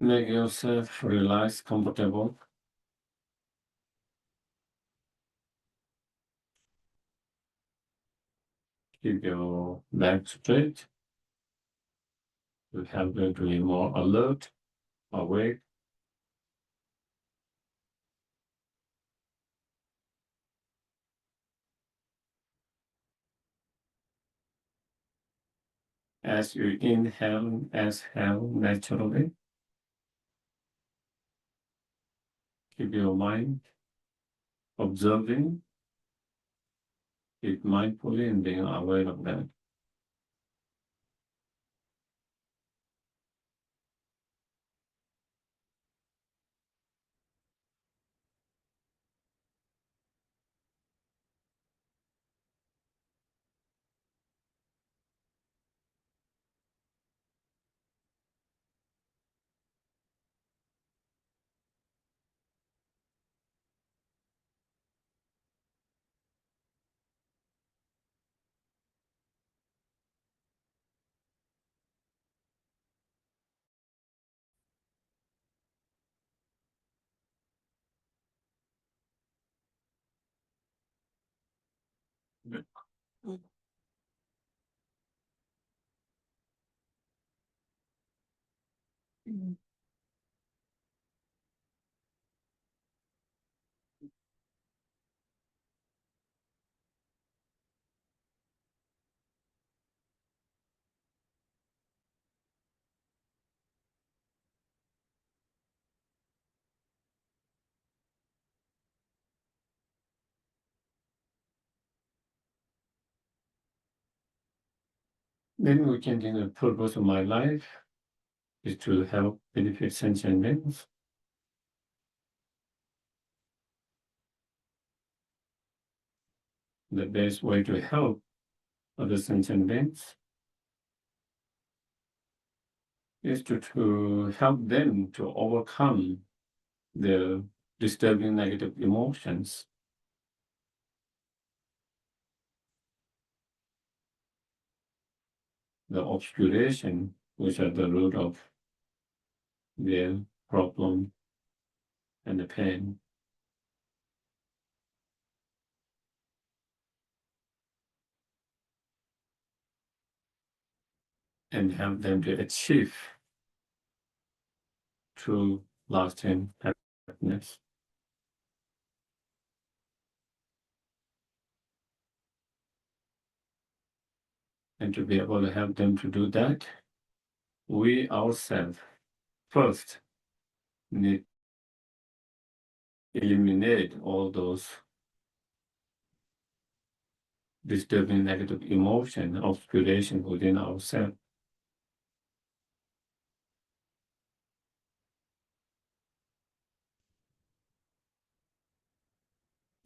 Make yourself relax, comfortable. Keep your back straight. You have to be more alert, awake. As you inhale, exhale naturally. Keep your mind observing it mindfully and being aware of that. Then we can think the purpose of my life is to help benefit sentient beings. The best way to help other sentient beings is to help them to overcome their disturbing negative emotions. The obscuration, which are the root of their problem and the pain. And help them to achieve true lasting happiness. And to be able to help them to do that, we ourselves first need to eliminate all those disturbing negative emotion, obscuration within ourselves.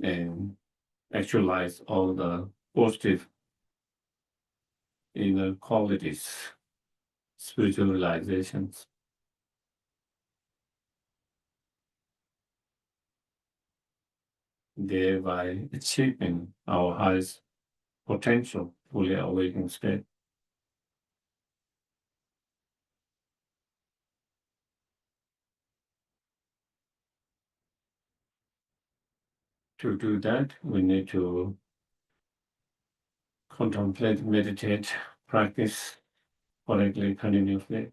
And actualize all the positive inner qualities, spiritual realizations. Thereby achieving our highest potential, fully awakened state. To do that, we need to contemplate, meditate, practice correctly, continuously.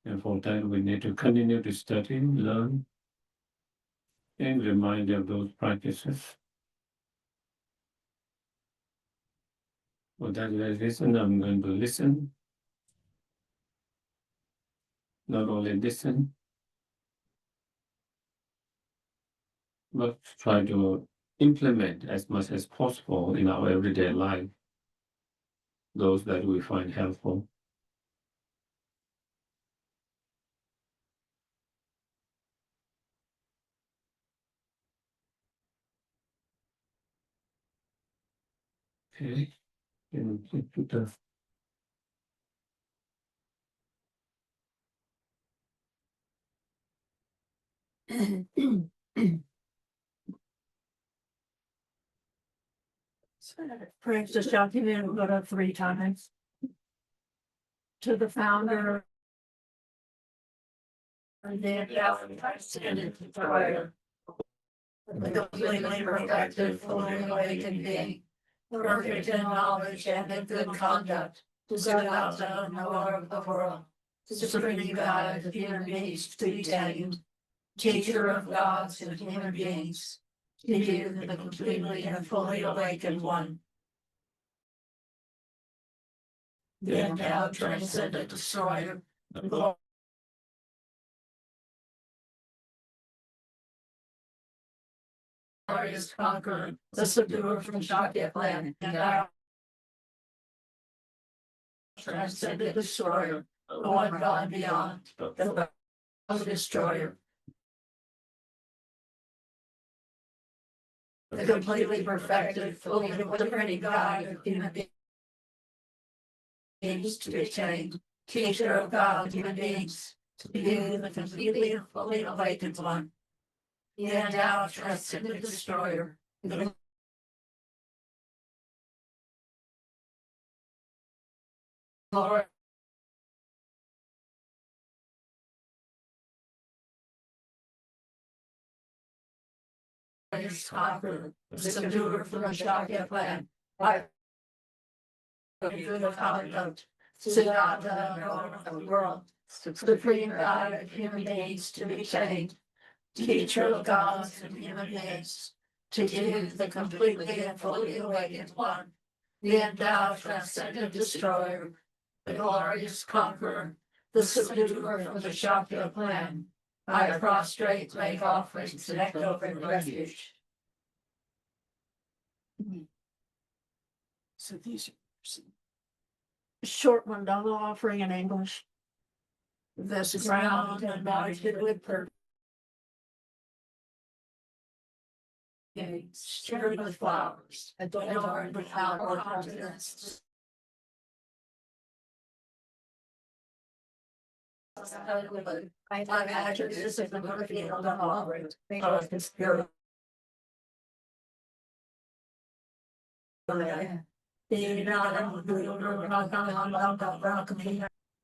And for that, we need to continue to study, learn, and remind of those practices. For that reason, I'm going to listen. Not only listen, but try to implement as much as possible in our everyday life those that we find helpful. Okay, and put the Perhaps just document it 3 times. to the founder and the extended destroyer, the completely perfected, fully awakened being, perfect in knowledge and in good conduct, to set out the knower of the world, supreme guide of human beings to be tamed, teacher of gods and human beings, to you, the completely and fully awakened one. The endowed transcendent destroyer, the glorious conqueror, the subduer from Shakya planet, and our transcendent destroyer, the one gone beyond, the destroyer, the completely perfected, fully liberating guide of human beings to be tamed, teacher of God of human beings, to you, the completely and fully awakened one, the endowed transcendent destroyer, the glorious conqueror, the subduer from the Shakya planet, by good conduct, Siddhartha of the world, supreme God of human beings to be tamed, teacher of gods and human beings, to you, the completely and fully awakened one, the endowed transcendent destroyer, the glorious conqueror, the subduer from the Shakya plan, I prostrate, make offerings, and echo in refuge. So these are short mandala offering in English. This ground and mounted with purpose, strewn with flowers, adorned with our continents. I imagine this is the field of offering. Of the spirit.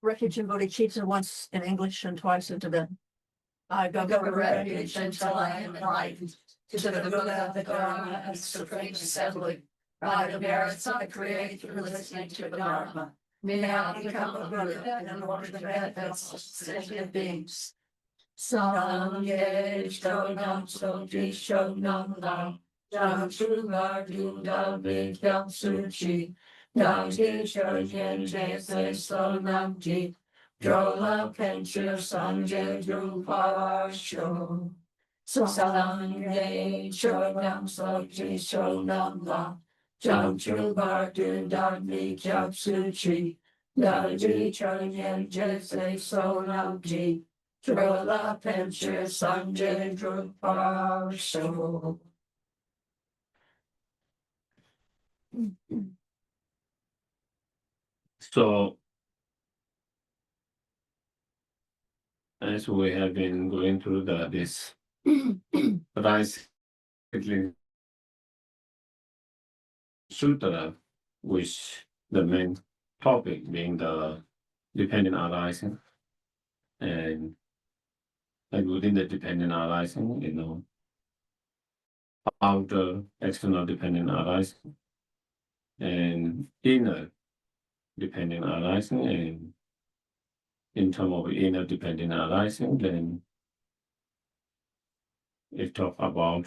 Refuge and bodhicitta once in English and twice in Tibetan. I go to refuge until I am enlightened, to the Buddha, the Dharma, and Supreme Assembly. By the merits I create through listening to the Dharma, may I become a Buddha and order the benefits of sentient beings. Sangye Shonam Soji Shonam Nam, Jam Chumar Dundam Vikyam Suchi, Dam Ji Shonyen Jese Sonam Ji. Drola Penchir Sanje Drupar Sho Sangye Shonam Soji Shonam Nam, Jam Chumar Dundam Vikyam Suchi, Dam Ji Shonyen Jese Sonam Ji. Drola Penchir Sanje Drupar Sho. So, as we have been going through this rice seedling sutra, which the main topic being the dependent arising, and within the dependent arising, outer external dependent arising, and inner dependent arising, and in terms of inner dependent arising, then it talk about,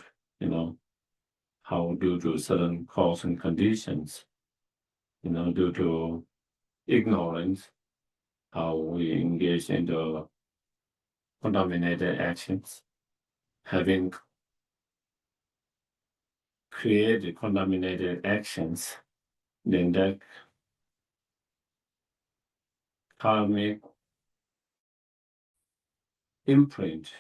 how due to certain cause and conditions, due to ignorance, how we engage in the contaminated actions, having created contaminated actions, then that karmic imprint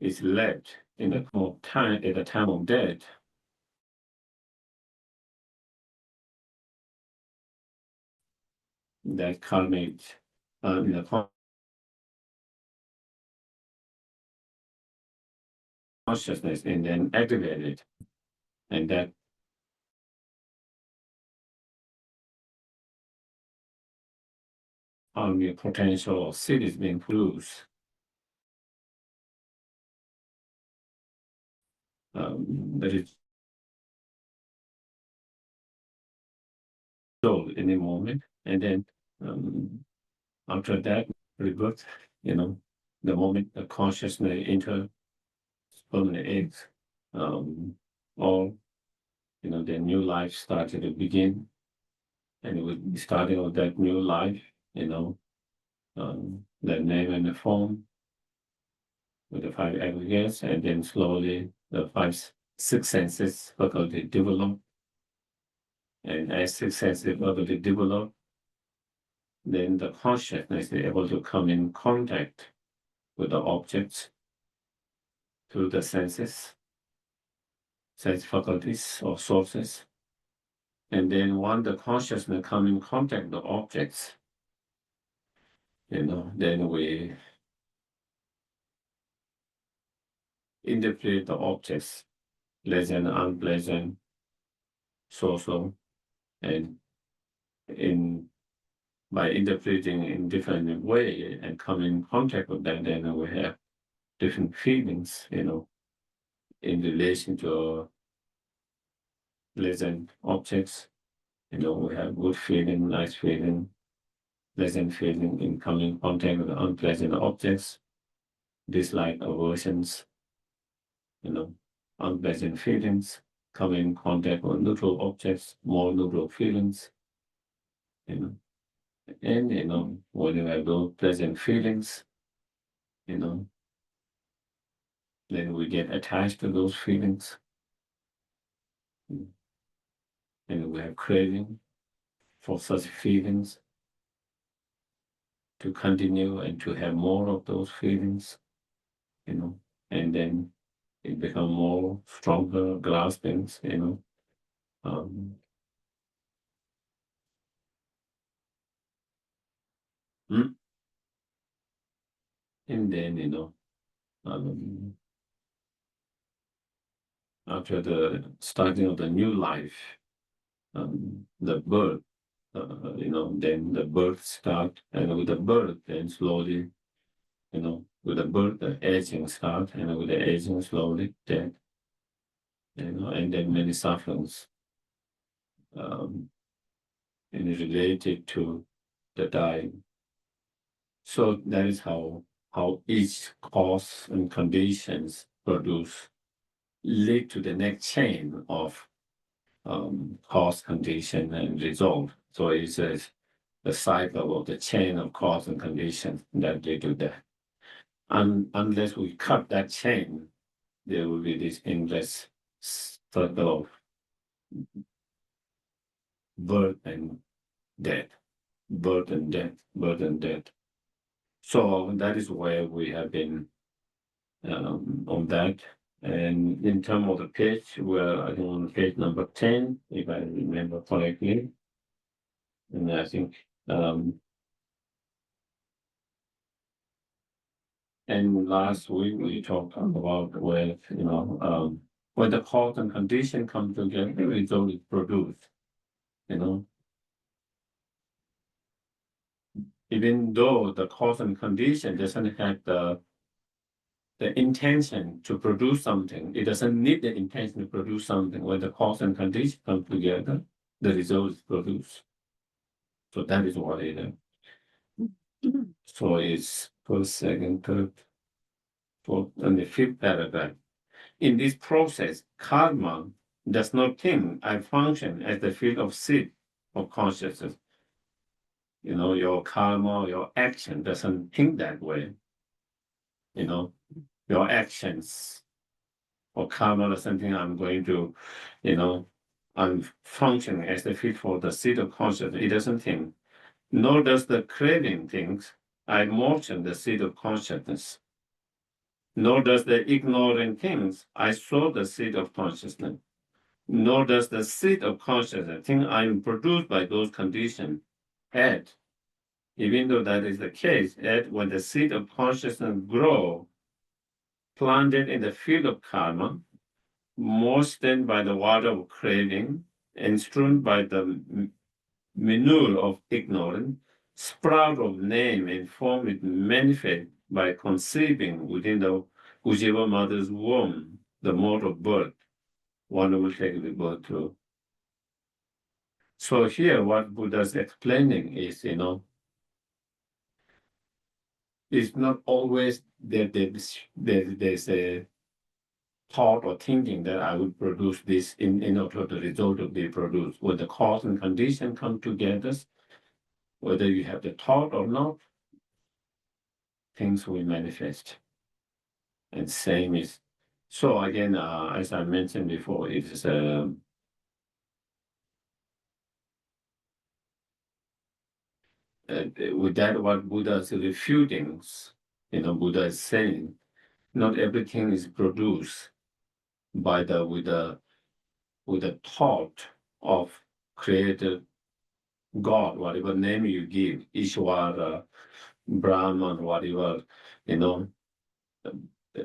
is left in the time at the time of death. That karmic consciousness and then activated, and that harmony potential of seed is being produced. That is sold in a moment, and then after that rebirth, the moment the consciousness enters permanent eggs, or the new life started to begin, and it would be starting of that new life, the name and the form with the five aggregates, and then slowly the six senses faculty develop. And as six senses faculty develop, then the consciousness is able to come in contact with the objects through the senses, sense faculties or sources. And then once the consciousness come in contact with the objects, then we interpret the objects, pleasant, unpleasant, social, and by interpreting in different way and come in contact with them, then we have different feelings, in relation to pleasant objects. We have good feeling, nice feeling, pleasant feeling in coming in contact with unpleasant objects, dislike, aversions, unpleasant feelings, coming in contact with neutral objects, more neutral feelings, and when you have those pleasant feelings, then we get attached to those feelings, and we have craving for such feelings to continue and to have more of those feelings, and then it become more stronger graspings, and then, after the starting of the new life, the birth, then the birth start, and with the birth, then slowly, with the birth, the aging start, and with the aging, slowly death, and then many sufferings, and related to the dying. So that is how each cause and conditions produce lead to the next chain of cause, condition, and result. So it's the cycle of the chain of cause and condition that lead to that. And unless we cut that chain, there will be this endless circle of birth and death, birth and death, birth and death. So that is where we have been on that. And in terms of the page, we're I think on page number 10, if I remember correctly. And I think and last week we talked about where when the cause and condition come together, the result is produced. Even though the cause and condition doesn't have the intention to produce something, it doesn't need the intention to produce something. When the cause and condition come together, the result is produced. So that is what it is. So it's first, second, third, fourth, and the fifth paragraph. In this process, karma does not think I function as the field of seed of consciousness. Your karma, your action doesn't think that way. Your actions or karma or something I'm going to, I'm functioning as the field for the seed of consciousness. It doesn't think. Nor does the craving think I motion the seed of consciousness. Nor does the ignorant things I sow the seed of consciousness. Nor does the seed of consciousness think I am produced by those conditions. Yet, even though that is the case, yet when the seed of consciousness grow, planted in the field of karma, moistened by the water of craving, and strewn by the manure of ignorance, sprout of name and form it manifest by conceiving within the whichever mother's womb, the mode of birth, one will take the birth to. So here what Buddha's explaining is, it's not always that there's a thought or thinking that I would produce this in order the result to be produced. When the cause and condition come together, whether you have the thought or not, things will manifest. And same is, so again, as I mentioned before, it is with that what Buddha is refuting, Buddha is saying, not everything is produced by with the thought of creator God, whatever name you give, Ishwara, Brahman, whatever,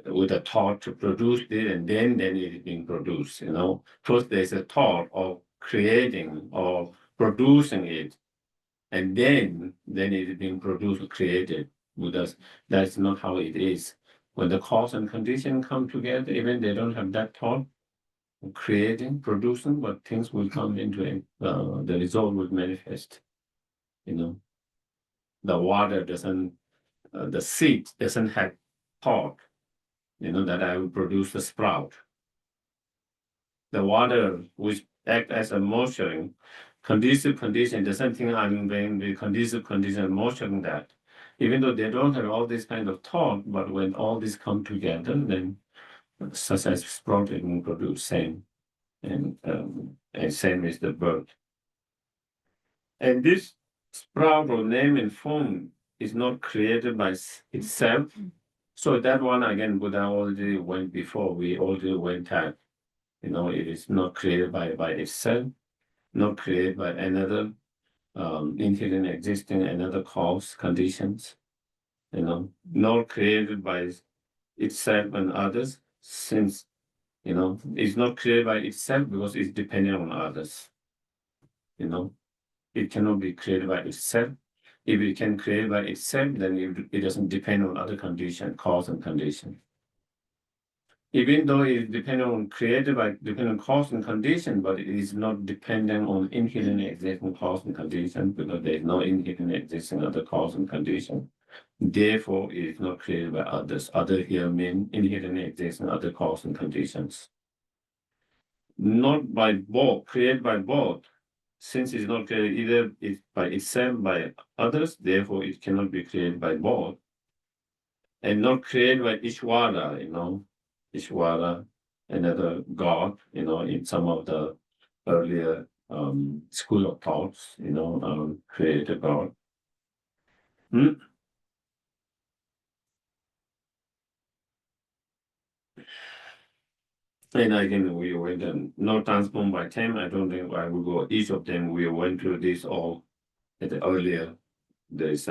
with a thought to produce it, and then it is being produced. First there's a thought of creating or producing it, and then it is being produced or created. Because that's not how it is. When the cause and condition come together, even they don't have that thought of creating, producing, but things will come into it. The result will manifest. The water doesn't, the seed doesn't have thought, that I will produce a sprout. The water which act as a moisturizing, conducive condition doesn't think I'm being the conducive condition moisturizing that. Even though they don't have all this kind of thought, but when all this come together, then such as sprout it will produce same. And same is the bird. And this sprout or name and form is not created by itself. So that one again, Buddha already went before. We already went at. It is not created by itself, not created by another inherent existing another cause conditions. Not created by itself and others, since it's not created by itself because it's dependent on others. It cannot be created by itself. If it can create by itself, then it doesn't depend on other condition, cause and condition. Even though it is dependent on created by dependent cause and condition, but it is not dependent on inherent existing cause and condition, because there is no inherent existing other cause and condition. Therefore, it is not created by others. Other here mean inherent existing other cause and conditions. Not by both, created by both. Since it's not created either by itself by others, therefore it cannot be created by both. And not created by Ishwara, Ishwara, another god, in some of the earlier school of thoughts, created God. And again, we went no transform by time. I don't think I will go each of them. We went through this all at the earlier days.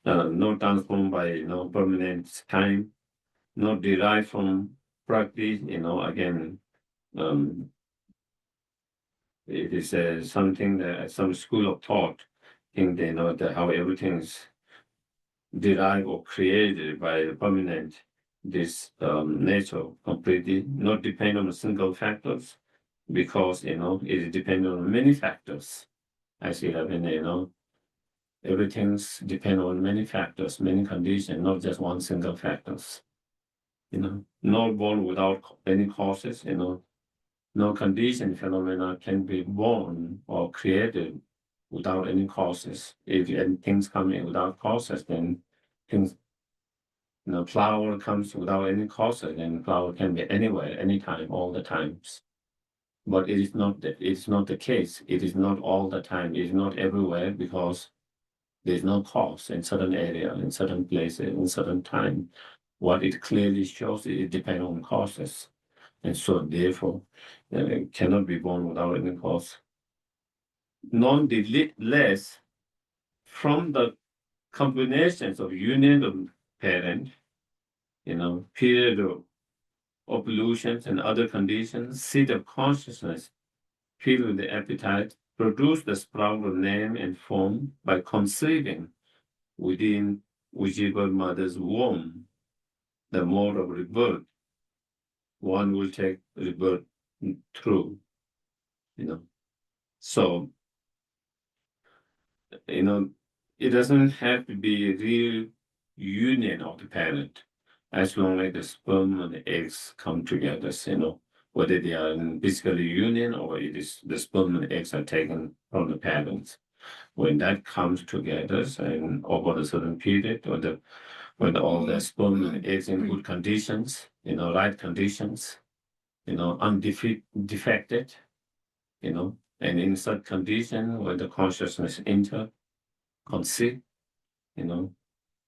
No transform by permanent time, not derived from practice. Again, it is something that some school of thought think they know that how everything is derived or created by permanent this nature completely, not depend on single factors, because it is dependent on many factors. As you have in everything's depend on many factors, many conditions, not just one single factors. Not born without any causes, no condition phenomena can be born or created without any causes. If things come in without causes, then things, flower comes without any causes, and flower can be anywhere, anytime, all the times. But it is not the case. It is not all the time. It is not everywhere, because there's no cause in certain area, in certain places, in certain time. What it clearly shows, it depends on causes. And so therefore, it cannot be born without any cause. Nonetheless, from the combinations of union of parent, period of pollutions and other conditions, seed of consciousness, filled with the appetite, produce the sprout of name and form by conceiving within whichever mother's womb the mode of rebirth one will take rebirth through, So, it doesn't have to be a real union of the parent as long as the sperm and the eggs come together, whether they are in physical union or it is the sperm and eggs are taken from the parents. When that comes together and over a certain period, when all the sperm and eggs in good conditions, right conditions, undefected, and in such condition when the consciousness enter, conceive, and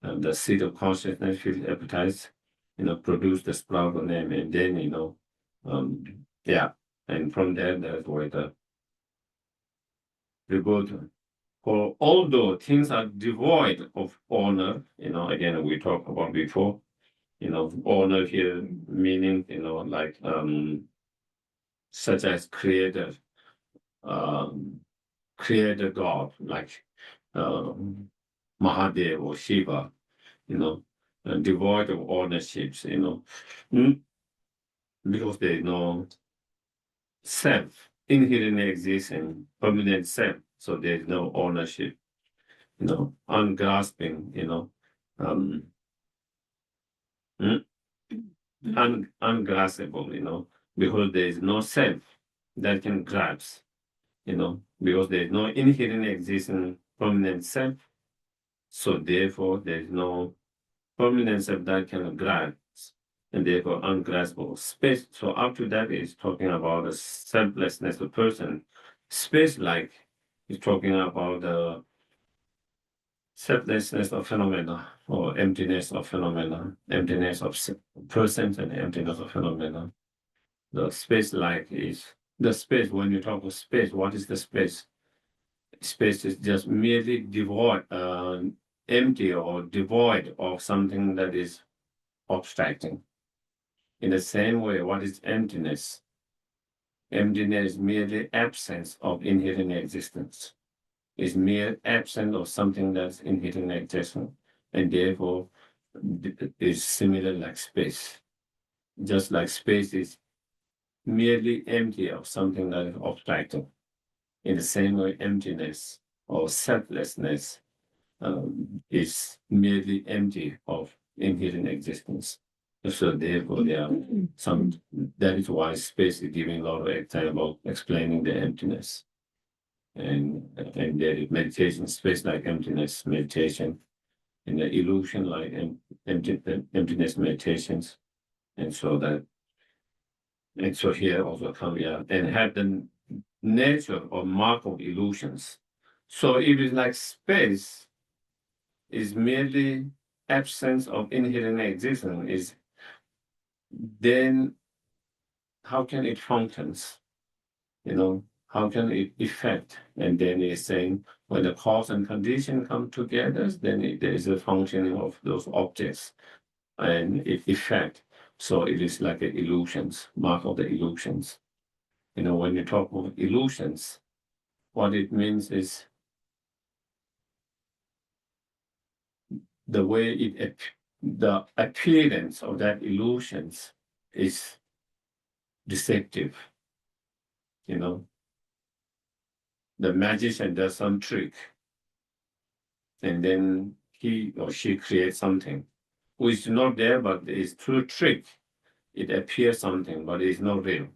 the seed of consciousness feel appetites, produce the sprout of name, and then, and from there, that's where we go to. For although things are devoid of honor, again, we talked about before, honor here meaning, like, such as creator God, like Mahadev or Shiva, devoid of ownerships, because there is no self, inherently existing, permanent self, so there is no ownership, ungrasping, ungraspable, because there is no self that can grasp, because there is no inherently existing permanent self, so therefore there is no permanent self that can grasp, and therefore ungraspable. Space, so up to that is talking about the selflessness of person. Space like is talking about the selflessness of phenomena or emptiness of phenomena, emptiness of persons and emptiness of phenomena. The space like is the space. When you talk of space, what is the space? Space is just merely devoid, empty or devoid of something that is abstracting. In the same way, what is emptiness? Emptiness is merely absence of inherent existence. It's mere absence of something that's inherent existence, and therefore is similar like space. Just like space is merely empty of something that is abstracting. In the same way, emptiness or selflessness is merely empty of inherent existence. So therefore, there are that is why space is giving a lot of example explaining the emptiness. And there is meditation, space like emptiness meditation, and the illusion like emptiness meditations. And so here also come and have the nature or mark of illusions. So if it's like space is merely absence of inherent existence, then how can it functions? How can it affect? And then he's saying when the cause and condition come together, then there is a functioning of those objects and it effect. So it is like an illusions, mark of the illusions. When you talk of illusions, what it means is the way the appearance of that illusions is deceptive. The magician does some trick, and then he or she creates something which is not there, but is through trick. It appears something, but it's not real.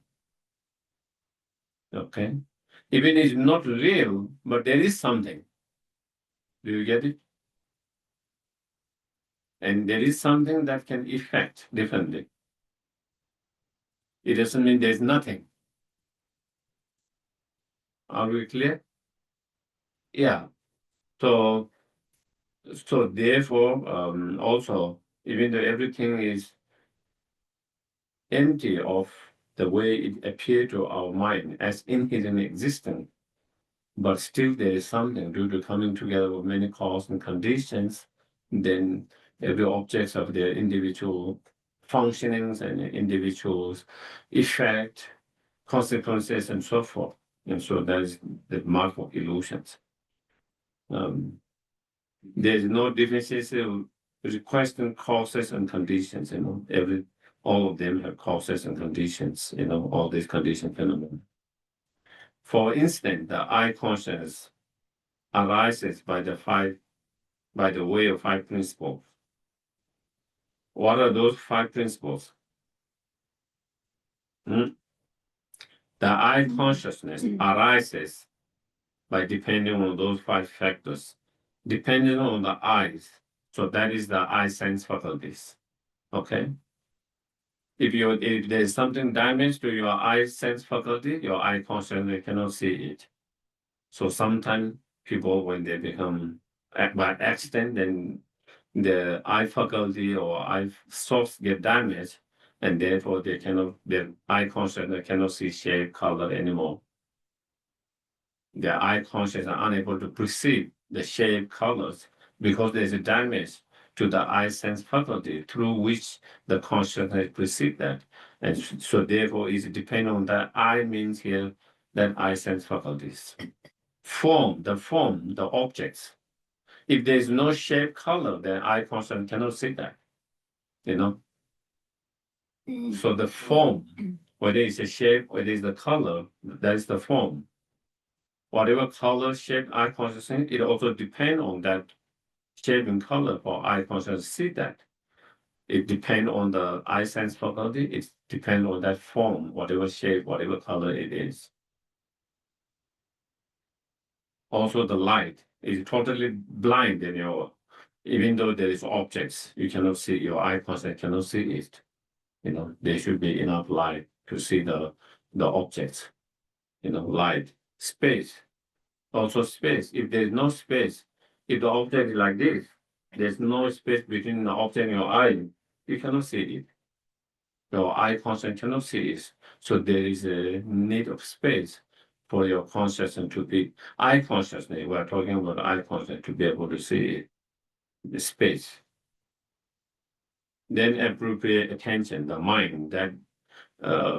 Okay? Even it's not real, but there is something. Do you get it? And there is something that can affect differently. It doesn't mean there's nothing. Are we clear? Yeah. So therefore, also, even though everything is empty of the way it appeared to our mind as inherent existence, but still there is something due to coming together of many causes and conditions, then every object of their individual functionings and individuals, effect, consequences, and so forth. And so there's the mark of illusions. There's no differences requesting causes and conditions, all of them have causes and conditions, all these condition phenomena. For instance, the I consciousness arises by the way of 5 principles. What are those 5 principles? The I consciousness arises by depending on those 5 factors, depending on the eyes. So that is the eye sense faculties. Okay. If there's something damaged to your eye sense faculty, your eye consciousness cannot see it. So sometimes people, when they become by accident, then the eye faculty or eye source get damaged, and therefore their eye consciousness cannot see shape, color anymore. Their eye consciousness are unable to perceive the shape, colors, because there's a damage to the eye sense faculty through which the consciousness perceive that. And so therefore it depends on that eye means here that eye sense faculties. The objects. If there's no shape, color, then eye consciousness cannot see that. So the form, whether it's a shape, whether it's the color, that is the form. Whatever color, shape, eye consciousness, it also depends on that shape and color for eye consciousness to see that. It depends on the eye sense faculty. It depends on that form, whatever shape, whatever color it is. Also, the light is totally blind in even though there is objects, you cannot see, your eye consciousness cannot see it. There should be enough light to see the objects. Light, space. Also space. If there's no space, if the object is like this, there's no space between the object and your eye, you cannot see it. Your eye consciousness cannot see it. So there is a need of space for your consciousness to be eye consciousness. We're talking about eye consciousness to be able to see it, the space. Then appropriate attention, the mind, that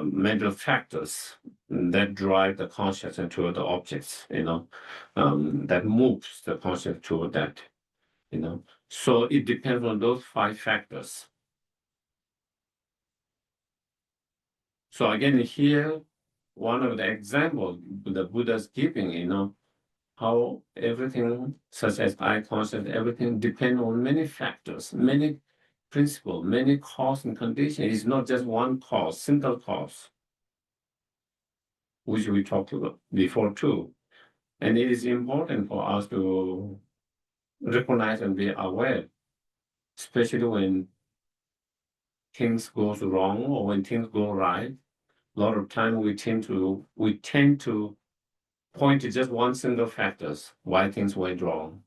mental factors that drive the consciousness toward the objects, that moves the consciousness toward that, So it depends on those 5 factors. So again, here, one of the examples the Buddha's giving, how everything, such as eye consciousness, everything depends on many factors, many principles, many cause and conditions. It's not just one cause, single cause, which we talked about before too. And it is important for us to recognize and be aware, especially when things go wrong or when things go right. A lot of time we tend to point to just one single factors why things went wrong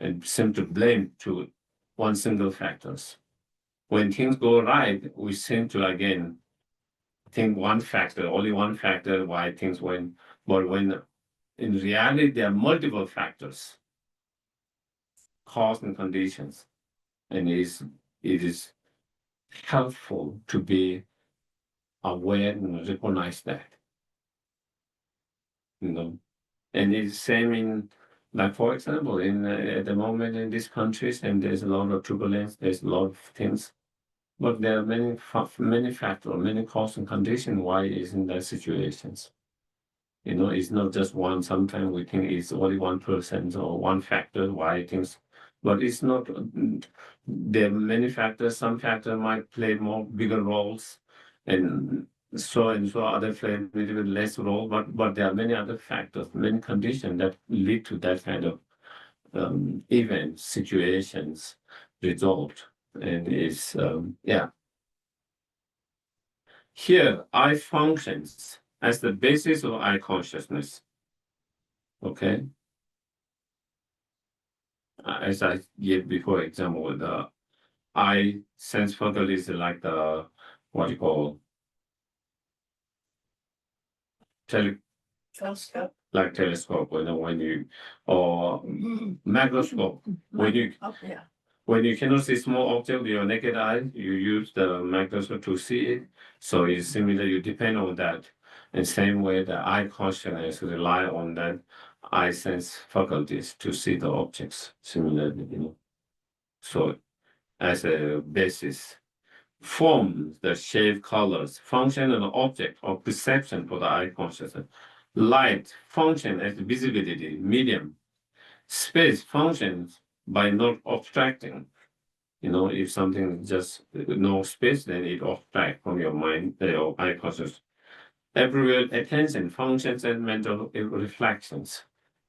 and seem to blame to one single factors. When things go right, we seem to again think only one factor why things went, but when in reality there are multiple factors, cause and conditions, and it is helpful to be aware and recognize that. And it's same in, like for example, in at the moment in these countries, and there's a lot of turbulence, there's a lot of things, but there are many factors, many cause and conditions why it's in that situations. It's not just one. Sometimes we think it's only 1% or one factor why things, but it's not. There are many factors. Some factors might play bigger roles, and so other play a little bit less role. But there are many other factors, many conditions that lead to that kind of event, situations, result, and it's Here, I functions as the basis of I consciousness. Okay. As I gave before example, the I sense faculty is like the what you call Telescope. like telescope, when you or microscope. When you When you cannot see small object with your naked eye, you use the microscope to see it. So it's similar, you depend on that. And same way, the eye consciousness rely on that eye sense faculties to see the objects similarly, So as a basis, form, the shape, colors, function an object or perception for the eye consciousness. Light function as visibility, medium. Space functions by not abstracting. If something just no space, then it abstract from your mind, your eye consciousness. Everywhere attention functions and mental reflections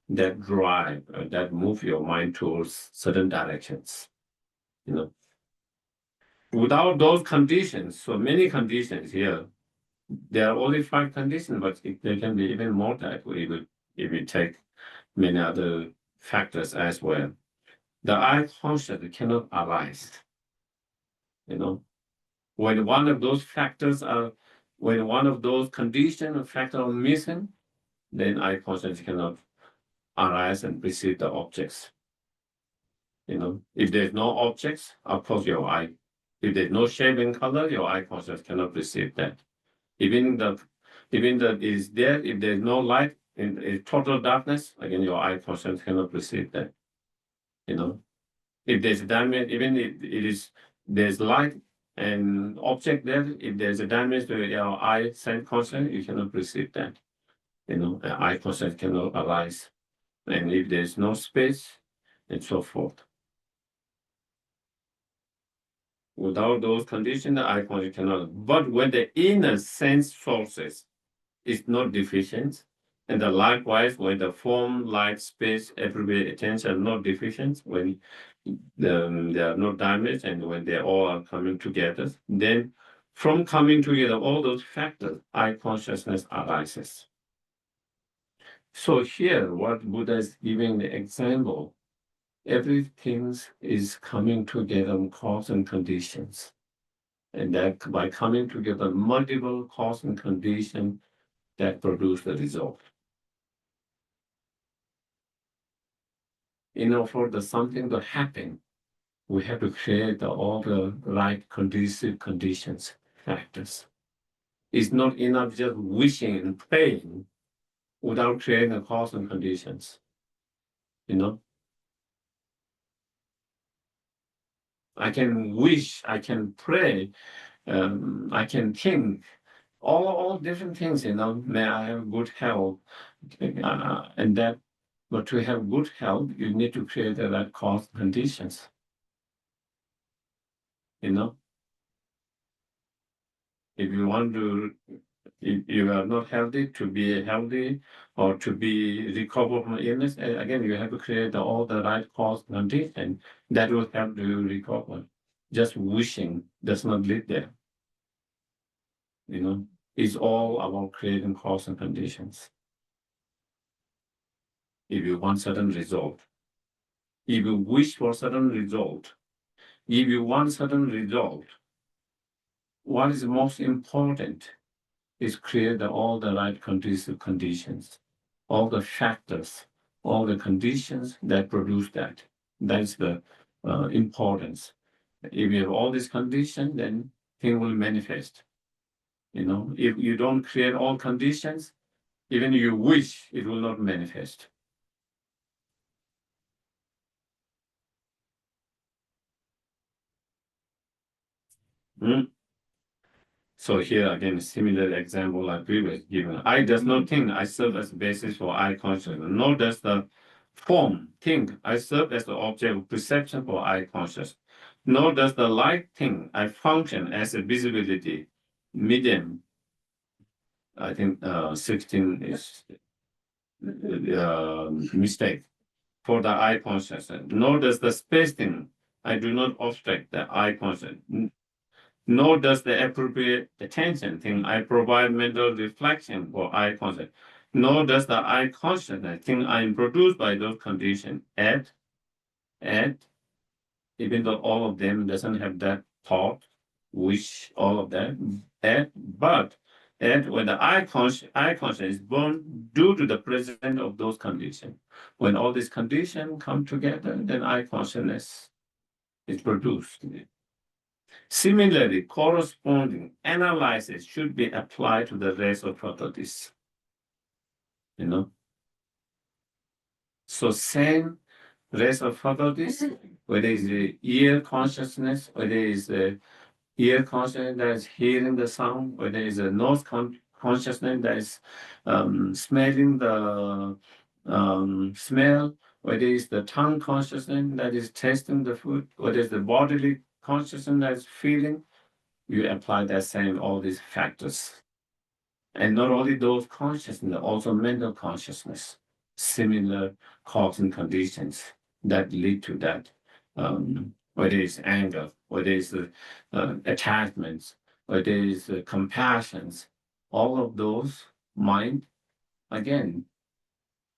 that drive, that move your mind towards certain directions. Without those conditions, so many conditions here, there are only 5 conditions, but there can be even more that if we take many other factors as well. The eye consciousness cannot arise. When one of those factors are, when one of those conditions or factors are missing, then eye consciousness cannot arise and perceive the objects. If there's no objects, of course your eye. If there's no shape and color, your eye consciousness cannot perceive that. Even that is there, if there's no light in total darkness, again your eye consciousness cannot perceive that. If there's damage, even if there's light and object there, if there's a damage to your eye sense consciousness, you cannot perceive that. Eye consciousness cannot arise. And if there's no space, and so forth. Without those conditions, the eye consciousness cannot. But when the inner sense sources is not deficient, and likewise, when the form, light, space, everywhere attention are not deficient, when they are not damaged, and when they all are coming together, then from coming together, all those factors, eye consciousness arises. So here, what Buddha is giving the example, everything is coming together in cause and conditions. And that by coming together, multiple cause and conditions that produce the result. For something to happen, we have to create all the right conducive conditions, factors. It's not enough just wishing and praying without creating the cause and conditions. I can wish, I can pray, I can think, all different things, may I have good health, and that, but to have good health, you need to create the right cause conditions. If you want to, if you are not healthy, to be healthy or to be recover from illness, again, you have to create all the right cause condition that will help you recover. Just wishing does not lead there. It's all about creating cause and conditions. If you want certain result, if you wish for certain result, if you want certain result, what is most important is create all the right conducive conditions, all the factors, all the conditions that produce that. That's the importance. If you have all these conditions, then thing will manifest. If you don't create all conditions, even you wish, it will not manifest. So here again, similar example like previous given. I does not think I serve as basis for eye consciousness, nor does the form think I serve as the object of perception for eye consciousness, nor does the light think I function as a visibility medium. I think 16 is mistake for the eye consciousness, nor does the space thing I do not obstruct the eye consciousness. Nor does the appropriate attention think I provide mental reflection for eye consciousness. Nor does the eye consciousness think I am produced by those conditions. Even though all of them doesn't have that thought, wish, all of that, but when the eye consciousness is born due to the presence of those conditions. When all these conditions come together, then eye consciousness is produced. Similarly, corresponding analysis should be applied to the rest of properties. So same rest of properties, whether it's the ear consciousness, whether it's the ear consciousness that is hearing the sound, whether it's a nose consciousness that is smelling the smell, whether it's the tongue consciousness that is tasting the food, whether it's the bodily consciousness that is feeling, you apply that same all these factors. And not only those consciousness, also mental consciousness, similar causing conditions that lead to that, whether it's anger, whether it's attachments, whether it's compassions, all of those mind, again,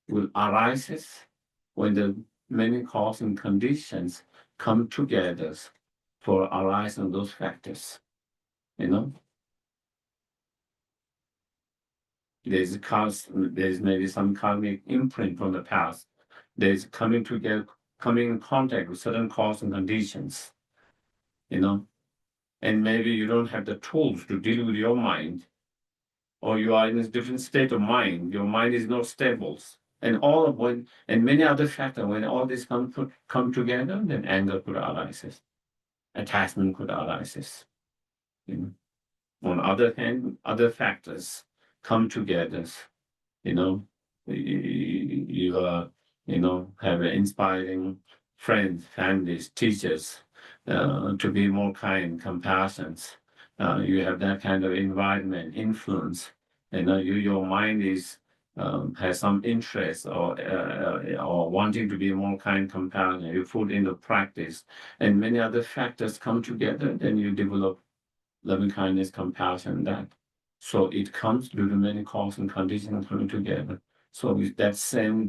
will arises when the many causing conditions come together for arising those factors. There's maybe some karmic imprint from the past. There's coming in contact with certain causing conditions, and maybe you don't have the tools to deal with your mind, or you are in a different state of mind. Your mind is not stable, and many other factors. When all this come together, then anger could arise, attachment could arise. On the other hand, other factors come together. You have inspiring friends, families, teachers to be more kind, compassionate. You have that kind of environment, influence. Your mind has some interest or wanting to be more kind, compassionate. You put into practice, and many other factors come together. Then you develop loving kindness, compassion, that. So it comes due to many causes and conditions coming together. So with that same,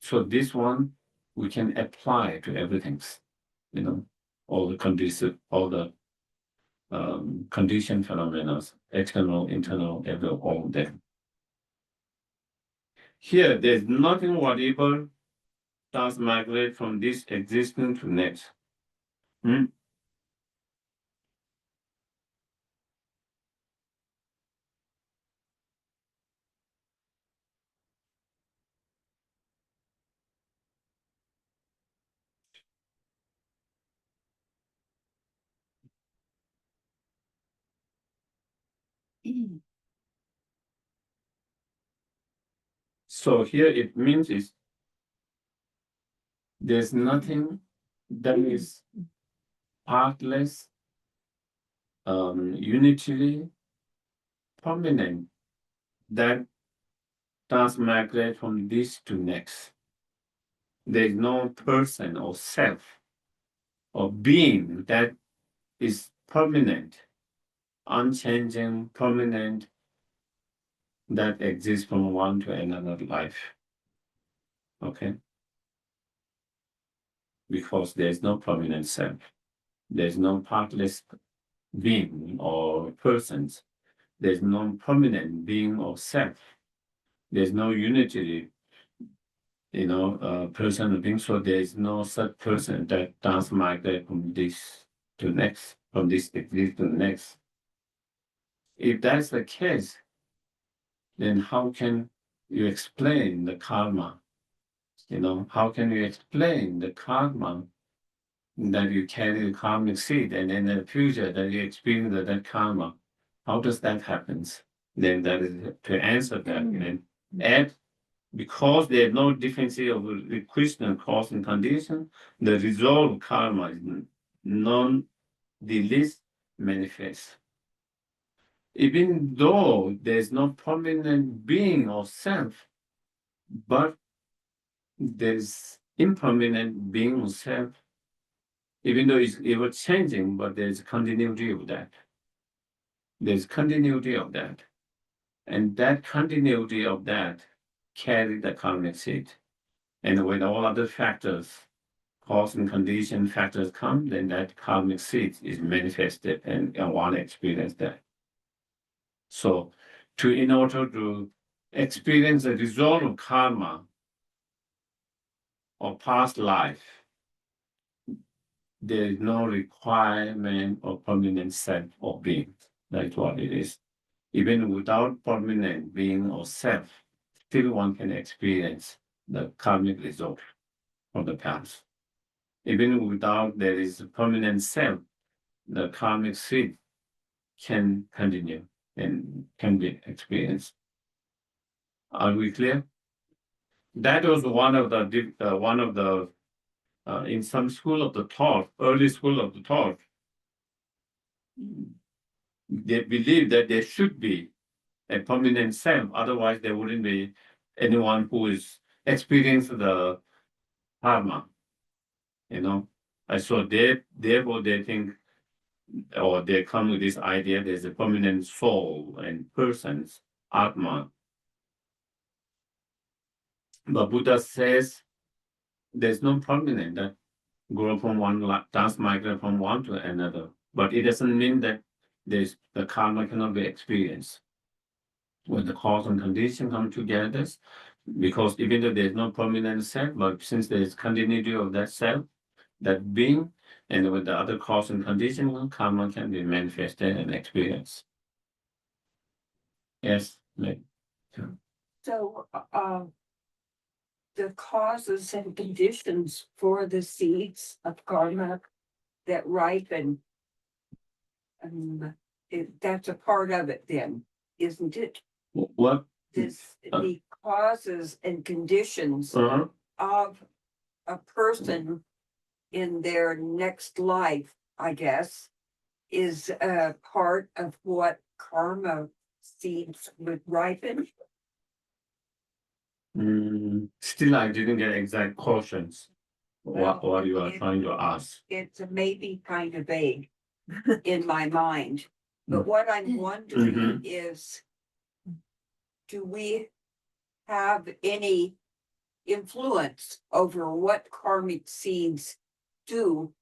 so this one we can apply to everything, all the condition, all the condition phenomena, external, internal, all of them. Here, there's nothing whatever does migrate from this existence to next. So here it means there's nothing that is partless, unitary, permanent, that does migrate from this to next. There's no person or self or being that is permanent, unchanging, permanent, that exists from one to another life. Okay? Because there's no permanent self. There's no partless being or persons. There's no permanent being or self. There's no unity, person or being. So there is no such person that does migrate from this to next, from this exist to the next. If that's the case, then how can you explain the karma? How can you explain the karma that you carry the karmic seed, and in the future that you experience that karma? How does that happen? Then that is to answer that. And because there's no difference of the Krishna cause and condition, the result of karma is none the least manifest. Even though there's no permanent being or self, but there's impermanent being or self, even though it's ever changing, but there's continuity of that. There's continuity of that. And that continuity of that carry the karmic seed. And when all other factors, cause and condition factors come, then that karmic seed is manifested and one experience that. So in order to experience the result of karma or past life, there is no requirement of permanent self or being. That's what it is. Even without permanent being or self, still one can experience the karmic result of the past. Even without there is a permanent self, the karmic seed can continue and can be experienced. Are we clear? That was one of the in some school of the thought, early school of the thought, they believe that there should be a permanent self, otherwise there wouldn't be anyone who is experiencing the karma, you know. And so therefore they think, or they come with this idea there's a permanent soul and persons, atma. But Buddha says there's no permanent that grow from one transmigrate from one to another. But it doesn't mean that there's the karma cannot be experienced. When the cause and condition come together, because even though there's no permanent self, but since there's continuity of that self, that being, and with the other cause and condition, karma can be manifested and experienced. Yes, like. So, the causes and conditions for the seeds of karma that ripen, that's a part of it then, isn't it? What? The causes and conditions of a person in their next life, I guess, is a part of what karma seeds would ripen. Still, I didn't get exact questions. What you are trying to ask? It's maybe kind of vague in my mind, but what I'm wondering is, do we have any influence over what karmic seeds do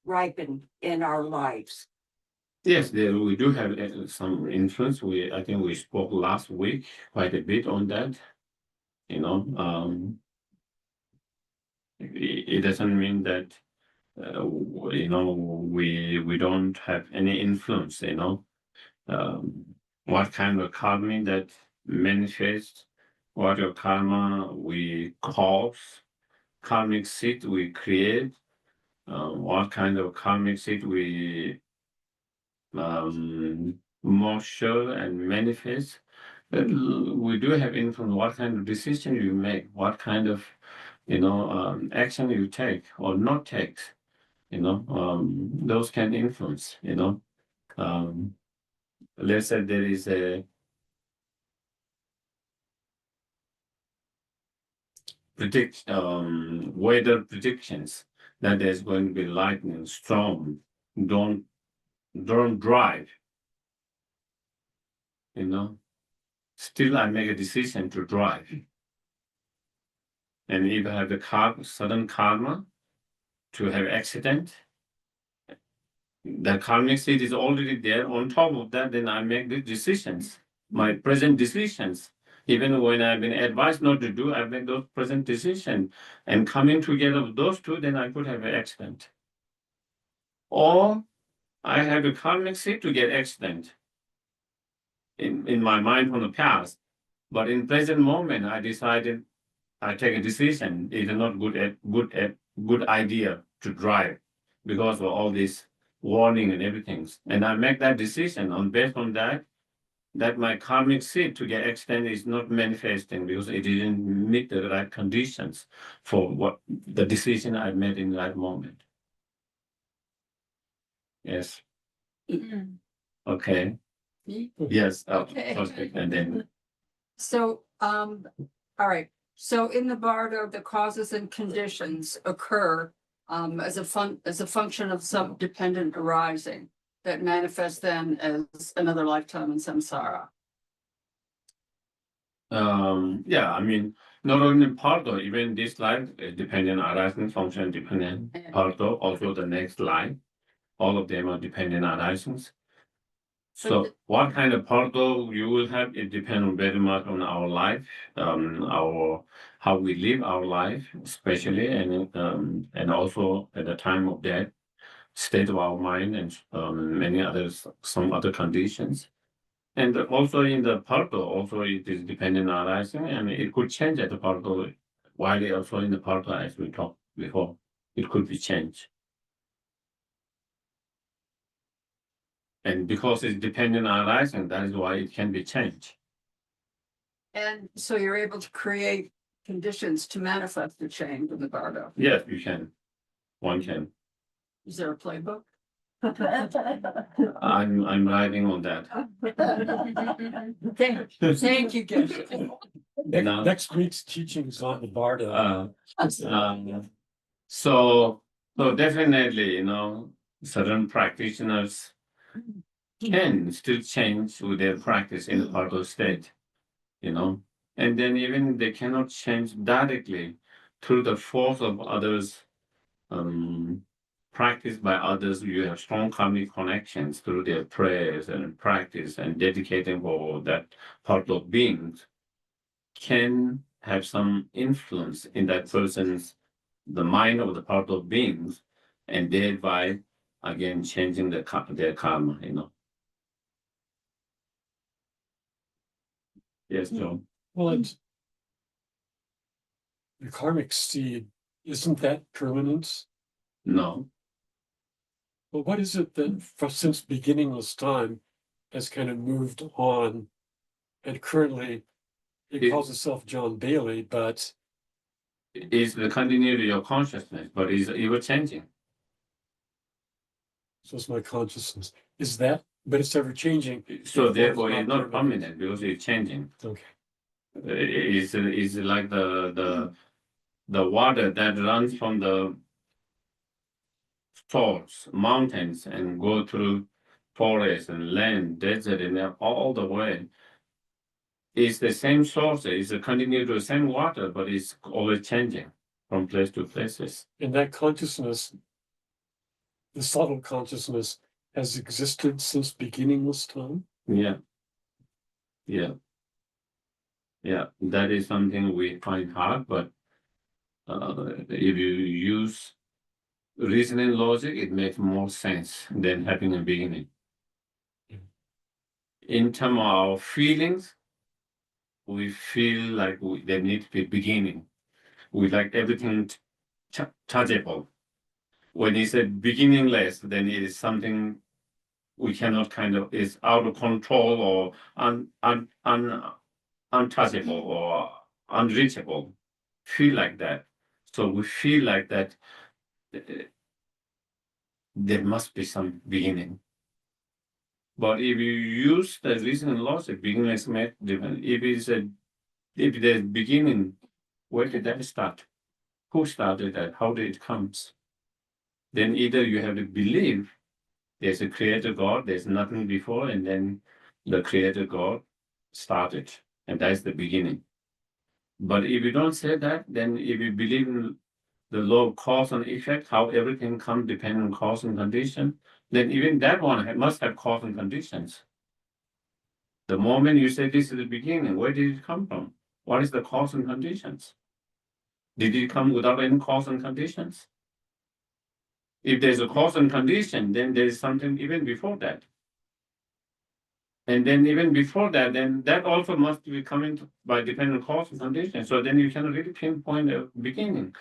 ripen in our lives? Yes, we do have some influence. I think we spoke last week quite a bit on that. You know, it doesn't mean that you know we don't have any influence. You know, what kind of karma that manifests, what your karma we cause, karmic seed we create, what kind of karmic seed we measure and manifest. We do have influence what kind of decision you make, what kind of action you take or not take. Those can influence. Let's say there is a weather predictions that there's going to be lightning storm. Don't drive. Still I make a decision to drive. And if I have the sudden karma to have accident, the karmic seed is already there. On top of that, then I make the decisions, my present decisions. Even when I've been advised not to do, I make those present decisions. And coming together with those two, then I could have an accident. Or I have a karmic seed to get accident in my mind from the past. But in present moment, I decided I take a decision. It's not good idea to drive because of all this warning and everything. And I make that decision on based on that my karmic seed to get accident is not manifesting because it didn't meet the right conditions for what the decision I made in that moment. Yes. Okay. Yes. Okay. Perfect. And then. So, all right. So in the bardo, the causes and conditions occur as a function of some dependent arising that manifests then as another lifetime in samsara. Yeah, I mean, not only Pardo, even this life, dependent arising function, dependent Pardo, also the next life, all of them are dependent arisings. So what kind of portal you will have, it depends very much on our life, our how we live our life, especially, and also at the time of death, state of our mind, and many others, some other conditions. And also in the portal, also it is dependent on arising, and it could change at the portal, while also in the portal, as we talked before, it could be changed. And because it's dependent on arising, that is why it can be changed. And so you're able to create conditions to manifest the change in the bardo. Yes, you can. One can. Is there a playbook? I'm writing on that. Thank you, Gish. Now- Next week's teaching is on the Bardo. So definitely, certain practitioners can still change with their practice in the partial state, and then even they cannot change directly through the force of others, practiced by others. You have strong karmic connections through their prayers and practice and dedicating for that part of beings can have some influence in that person's the mind of the part of beings, and thereby again changing their karma. Yes, Joe. Well, it's the karmic seed, isn't that permanent? No. But what is it that since beginningless time has kind of moved on, and currently it calls itself John Bailey, but Is the continuity of consciousness, but is ever changing. so is my consciousness. Is that, but it's ever changing. So therefore it's not permanent because it's changing. Okay. It's like the water that runs from the source, mountains, and go through forest and land, desert, and all the way. It's the same source, it's a continue to the same water, but it's always changing from place to places. And that consciousness, the subtle consciousness, has existed since beginningless time. Yeah. That is something we find hard, but if you use reasoning logic, it makes more sense than having a beginning. In terms of our feelings, we feel like there needs to be beginning. We like everything touchable. When it's a beginningless, then it is something we cannot is out of control or untouchable or unreachable. Feel like that. So we feel like that there must be some beginning. But if you use the reason and logic, beginningless makes different. If there's beginning, where did that start? Who started that? How did it come? Then either you have to believe there's a creator God, there's nothing before, and then the creator God started, and that's the beginning. But if you don't say that, then if you believe in the law of cause and effect, how everything comes depending on cause and condition, then even that one must have cause and conditions. The moment you say this is the beginning, where did it come from? What is the cause and conditions? Did it come without any cause and conditions? If there's a cause and condition, then there's something even before that. And then even before that, then that also must be coming by dependent cause and condition. So then you can really pinpoint a beginning.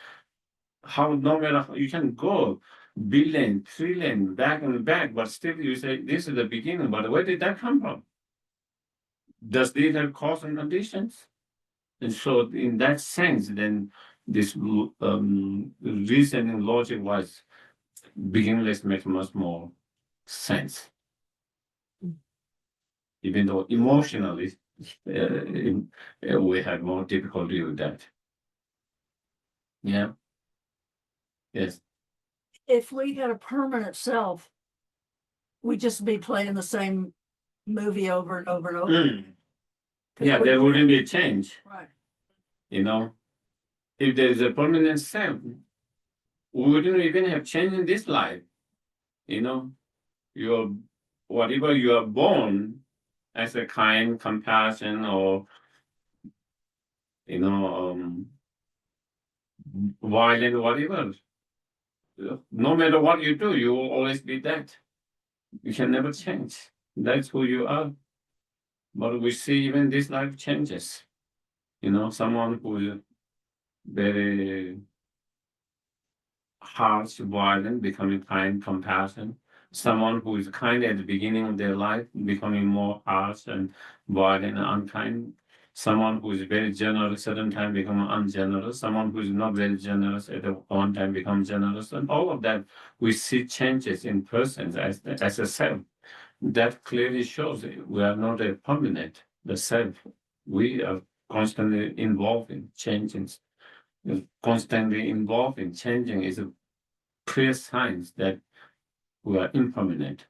How no matter how you can go billion, trillion, back and back, but still you say this is the beginning. But where did that come from? Does this have cause and conditions? And so in that sense, then this reasoning logic wise, beginningless makes much more sense. Even though emotionally we have more difficulty with that. Yeah. Yes. If we had a permanent self, we'd just be playing the same movie over and over and over. Yeah, there wouldn't be a change. Right. If there's a permanent self, we wouldn't even have change in this life. Your whatever you are born as a kind, compassion, or you know, violent, whatever. No matter what you do, you will always be that. You can never change. That's who you are. But we see even this life changes. Someone who is very harsh, violent, becoming kind, compassion. Someone who is kind at the beginning of their life, becoming more harsh and violent and unkind. Someone who is very generous, certain time become ungenerous. Someone who is not very generous at one time become generous. And all of that, we see changes in persons as a self. That clearly shows we are not a permanent, the self. We are constantly involved in changes. Constantly involved in changing is a clear signs that we are impermanent.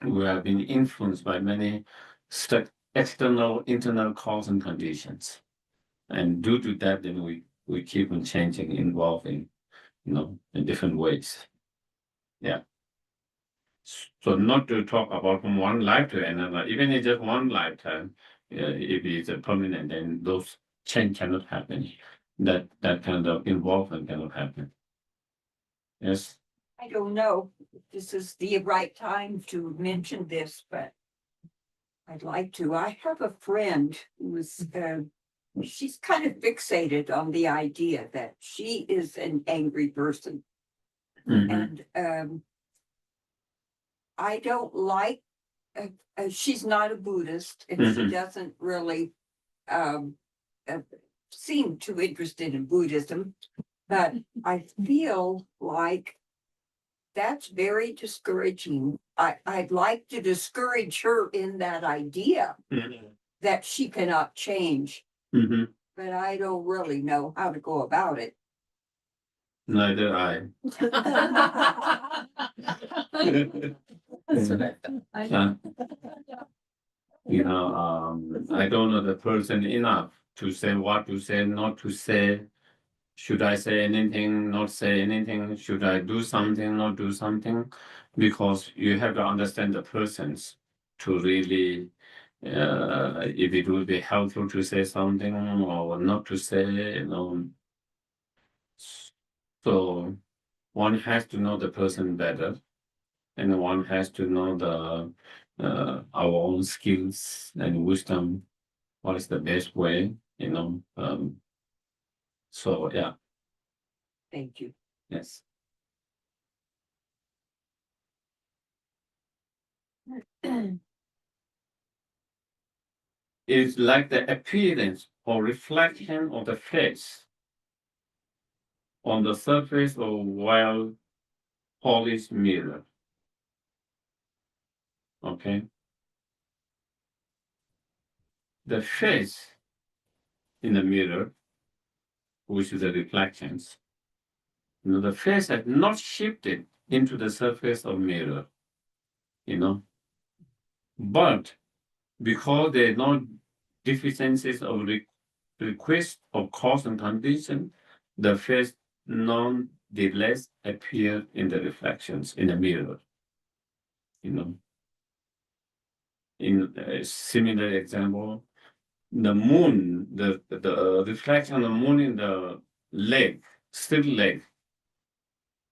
We have been influenced by many external, internal cause and conditions. And due to that, then we keep on changing, evolving, in different ways. Yeah. So not to talk about from one life to another, even in just one lifetime, if it's a permanent, then those change cannot happen. That kind of involvement cannot happen. Yes. I don't know if this is the right time to mention this, but I'd like to. I have a friend who's, she's kind of fixated on the idea that she is an angry person. Mhm. And I don't like, she's not a Buddhist and she Mhm. doesn't really seem too interested in Buddhism, but I feel like that's very discouraging. I'd like to discourage her in that idea Mhm. that she cannot change, Mhm. but I don't really know how to go about it. Neither I. That's what I thought. Uh, I don't know the person enough to say what to say, not to say. Should I say anything, not say anything? Should I do something, not do something? Because you have to understand the persons to really, if it will be helpful to say something or not to say, So one has to know the person better, and one has to know our own skills and wisdom. What is the best way, So yeah, Thank you. yes. It's like the appearance or reflection of the face on the surface of a well polished mirror. Okay. The face in the mirror, which is the reflections, the face has not shifted into the surface of mirror, but because there are no deficiencies of request of cause and condition, the face nonetheless appear in the reflections in the mirror. In a similar example, the moon, the reflection of the moon in the lake, still lake,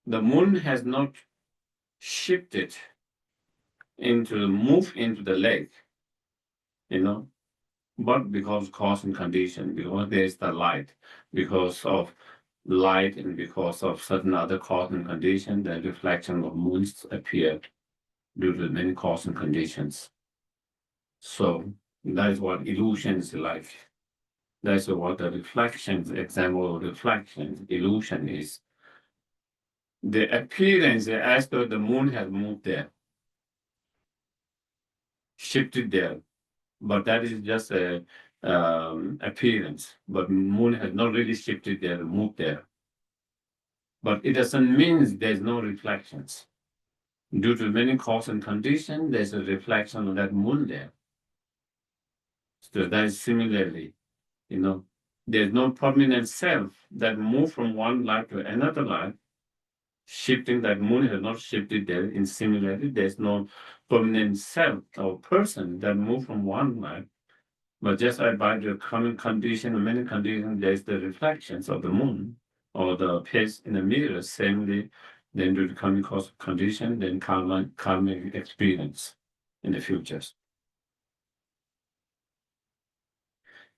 the moon has not shifted move into the lake, but because cause and condition, because there is the light, because of light and because of certain other cause and condition, the reflection of moons appeared due to many cause and conditions. So that is what illusion is like. That's what the reflections, example of reflection, illusion is. The appearance as though the moon has moved there, shifted there, but that is just a appearance. But moon has not really shifted there, moved there. But it doesn't mean there's no reflections. Due to many cause and condition, there's a reflection of that moon there. So that is similarly, there's no permanent self that move from one life to another life. shifting. That moon has not shifted there. In similarly, there's no permanent self or person that move from one life. But just like by the common condition, many conditions, there's the reflections of the moon or the face in the mirror, samely, then to the coming cause of condition, then karmic experience in the futures.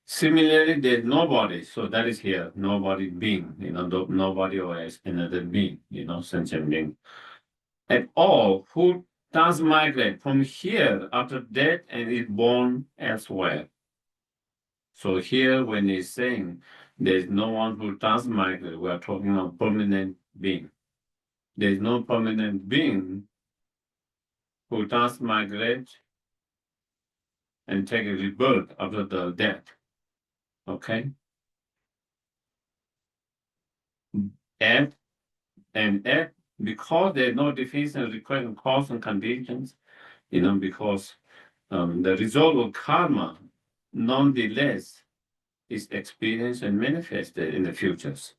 Similarly, there's nobody, so that is here, nobody being, nobody or as another being, sentient being at all who transmigrate from here after death and is born elsewhere. So here, when he's saying there's no one who transmigrate, we are talking about permanent being. There's no permanent being who transmigrate and take a rebirth after the death. Okay? And because there's no definition requiring cause and conditions, because the result of karma, nonetheless, is experienced and manifested in the futures.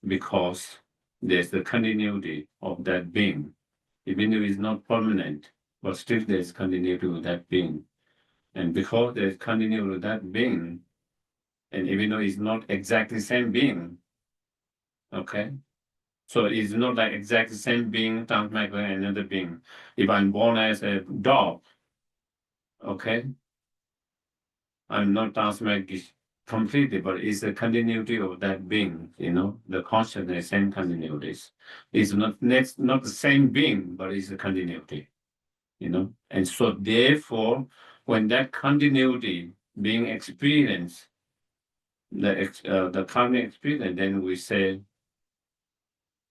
Because there's the continuity of that being. Even if it's not permanent, but still there's continuity of that being. And because there's continuity of that being, and even though it's not exactly the same being, okay? So it's not like exactly the same being transmigrating another being. If I'm born as a dog, okay, I'm not transmigrating completely, but it's the continuity of that being, the consciousness, same continuities. It's not the same being, but it's the continuity, And so therefore, when that continuity being experienced, the karmic experience, then we say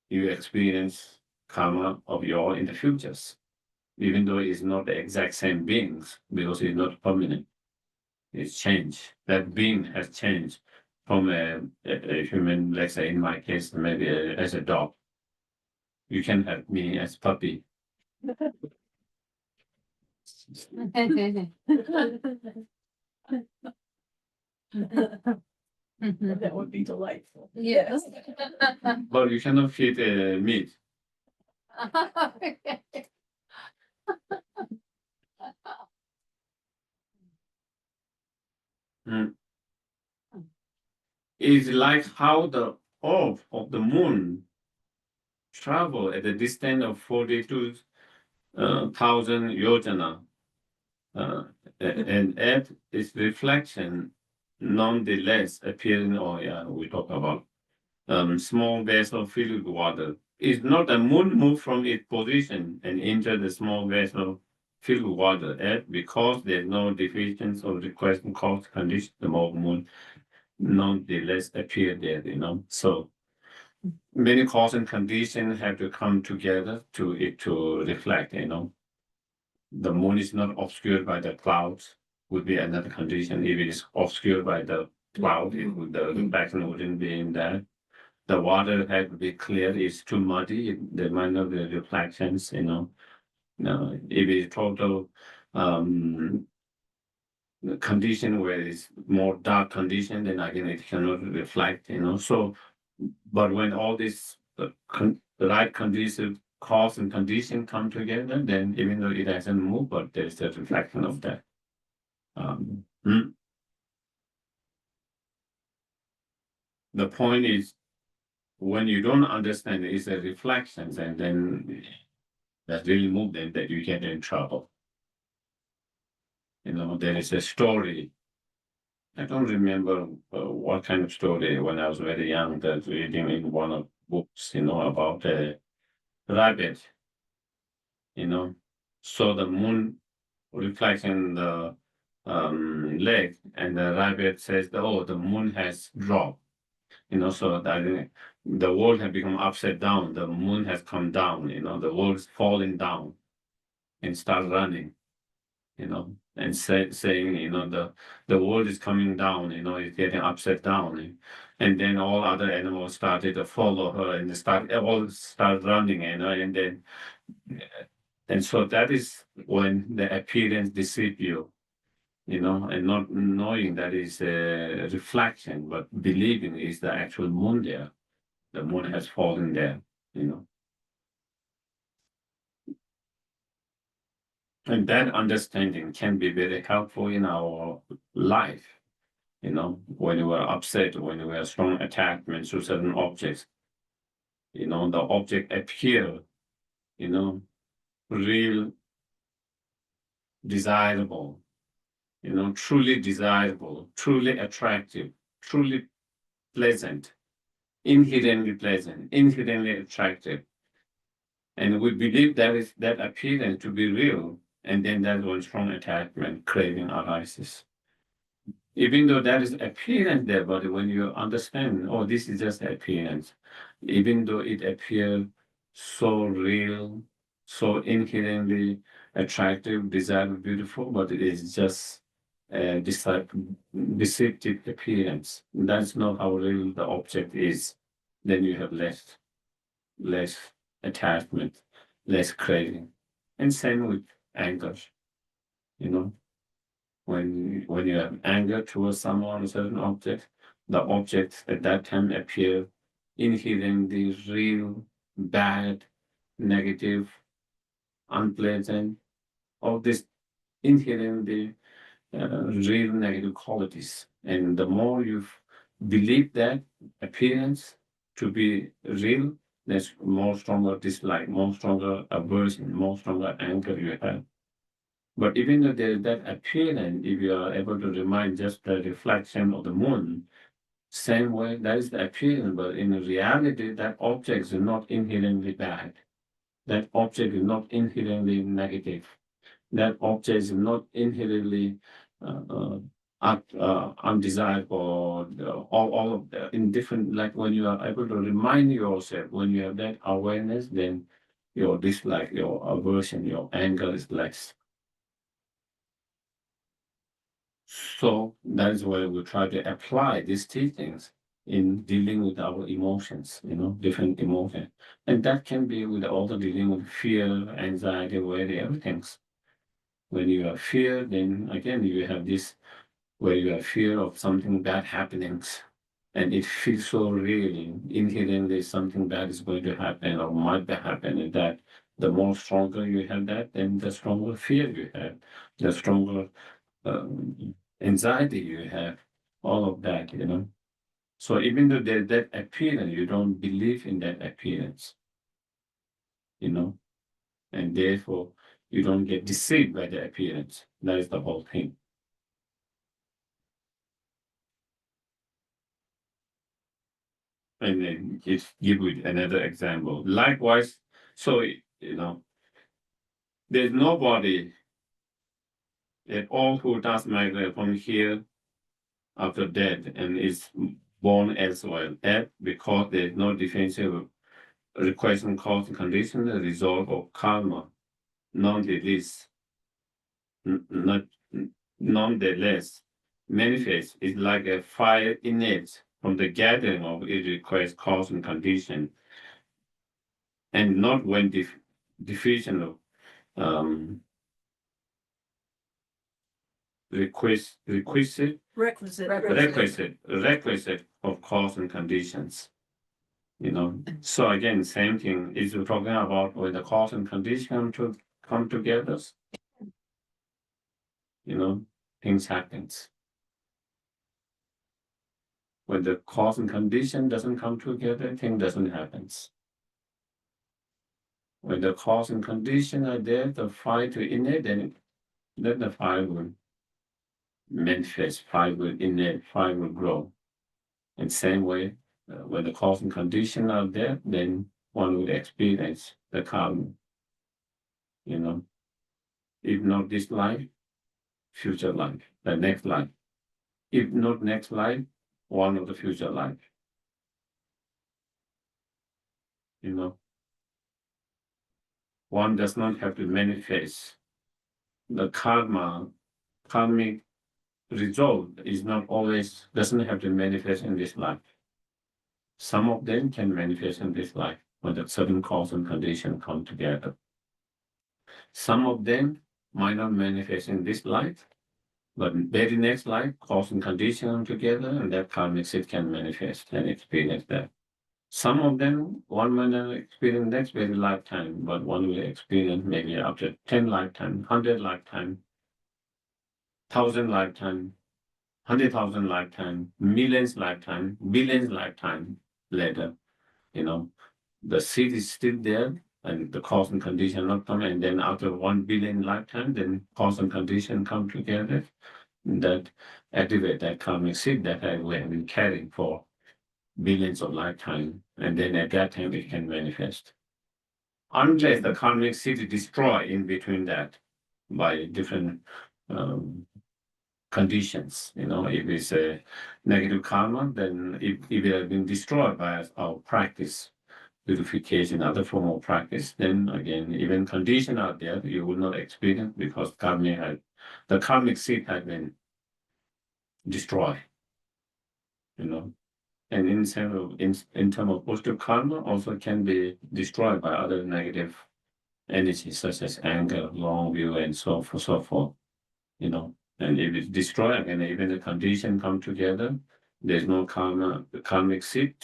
you experience karma of your in the futures, even though it's not the exact same beings, because it's not permanent. It's changed. That being has changed from a human, let's say in my case, maybe as a dog. You can have me as puppy. That would be delightful. Yes. But you cannot feed meat. It's like how the orb of the moon travel at a distance of 42,000 yojana, and at its reflection, nonetheless appearing, we talk about small vessel filled with water. It's not the moon move from its position and enter the small vessel filled with water, because there's no deficiency or requesting cause condition, the moon nonetheless appear there, So many cause and conditions have to come together to reflect, The moon is not obscured by the clouds, would be another condition. If it is obscured by the cloud, the reflection wouldn't be in there. The water had to be clear. It's too muddy. There might not be reflections, No, if it's total condition where it's more dark condition, then again it cannot reflect, So, but when all this the right condition, cause and condition come together, then even though it hasn't moved, but there's a reflection of that. The point is, when you don't understand it's a reflections, and then that really move them, that you get in trouble. There is a story. I don't remember what kind of story when I was very young, that reading in one of books, about a rabbit, so the moon reflects in the leg, and the rabbit says, "Oh, the moon has dropped." So that the world has become upside down. The moon has come down. The world is falling down, and start running. And saying, the world is coming down. It's getting upside down, and then all other animals started to follow her, and all start running. And then, and so that is when the appearance deceive you. And not knowing that is a reflection, but believing is the actual moon there. The moon has fallen there, you know. And that understanding can be very helpful in our life, you know, when you are upset, when you have strong attachment to certain objects, you know, the object appear, you know, real desirable, you know, truly desirable, truly attractive, truly pleasant, inherently attractive. And we believe that appearance to be real, and then that's when strong attachment, craving arises. Even though there is appearance there, but when you understand, oh, this is just appearance, even though it appears so real, so inherently attractive, desirable, beautiful, but it is just a deceptive appearance. That's not how real the object is. Then you have less attachment, less craving. And same with anger, you know. When you have anger towards someone or certain object, the object at that time appear inherently real, bad, negative, unpleasant, all these inherently real negative qualities. And the more you believe that appearance to be real, there's more stronger dislike, more stronger aversion, more stronger anger you have. But even though there is that appearance, if you are able to remind just the reflection of the moon, same way that is the appearance, but in reality, that object is not inherently bad. That object is not inherently negative. That object is not inherently undesirable. All of the indifferent. Like when you are able to remind yourself, when you have that awareness, then your dislike, your aversion, your anger is less. So that is where we try to apply these teachings in dealing with our emotions, you know, different emotions. And that can be with also dealing with fear, anxiety, worry, everything. When you have fear, then again, you have this where you have fear of something bad happening. And it feels so real, inherently something bad is going to happen or might be happening. That the more stronger you have that, then the stronger fear you have, the stronger anxiety you have, all of that, you know. So even though there's that appearance, you don't believe in that appearance, you know, and therefore you don't get deceived by the appearance. That is the whole thing. And then just give you another example. Likewise, so you know, there's nobody at all who does migrate from here after death and is born elsewhere. That because there's no defensive requesting cause and condition, the result of karma, nonetheless, not nonetheless, manifest is like a fire innate from the gathering of its request, cause, and condition, and not when diffusion of requisite of cause and conditions. You know, so again, same thing is we're talking about when the cause and condition come together. You know, things happens. When the cause and condition doesn't come together, thing doesn't happen. When the cause and condition are there, the fire to innate, then the fire will manifest, fire will innate, fire will grow. In same way, when the cause and condition are there, then one will experience the karma. You know, if not this life, future life, the next life. If not next life, one of the future life. You know, one does not have to manifest. The karmic result is not always, doesn't have to manifest in this life. Some of them can manifest in this life when the certain cause and condition come together. Some of them might not manifest in this life, but very next life, cause and condition together, and that karmic seed can manifest and experience that. Some of them, one might not experience next very lifetime, but one will experience maybe after 10 lifetime, 100 lifetime, 1,000 lifetime, 100,000 lifetime, millions lifetime, billions lifetime later. The seed is still there and the cause and condition not come, and then after 1 billion lifetime, then cause and condition come together that activate that karmic seed that we have been carrying for billions of lifetime, and then at that time it can manifest. Unless the karmic seed is destroyed in between that by different conditions, if it's a negative karma, then if it has been destroyed by our practice, purification, other form of practice, then again, even condition out there you will not experience because the karmic seed has been destroyed, And in terms of positive karma also can be destroyed by other negative energies such as anger, long view, and so forth, And if it's destroyed, and even the condition come together, there's no karmic seed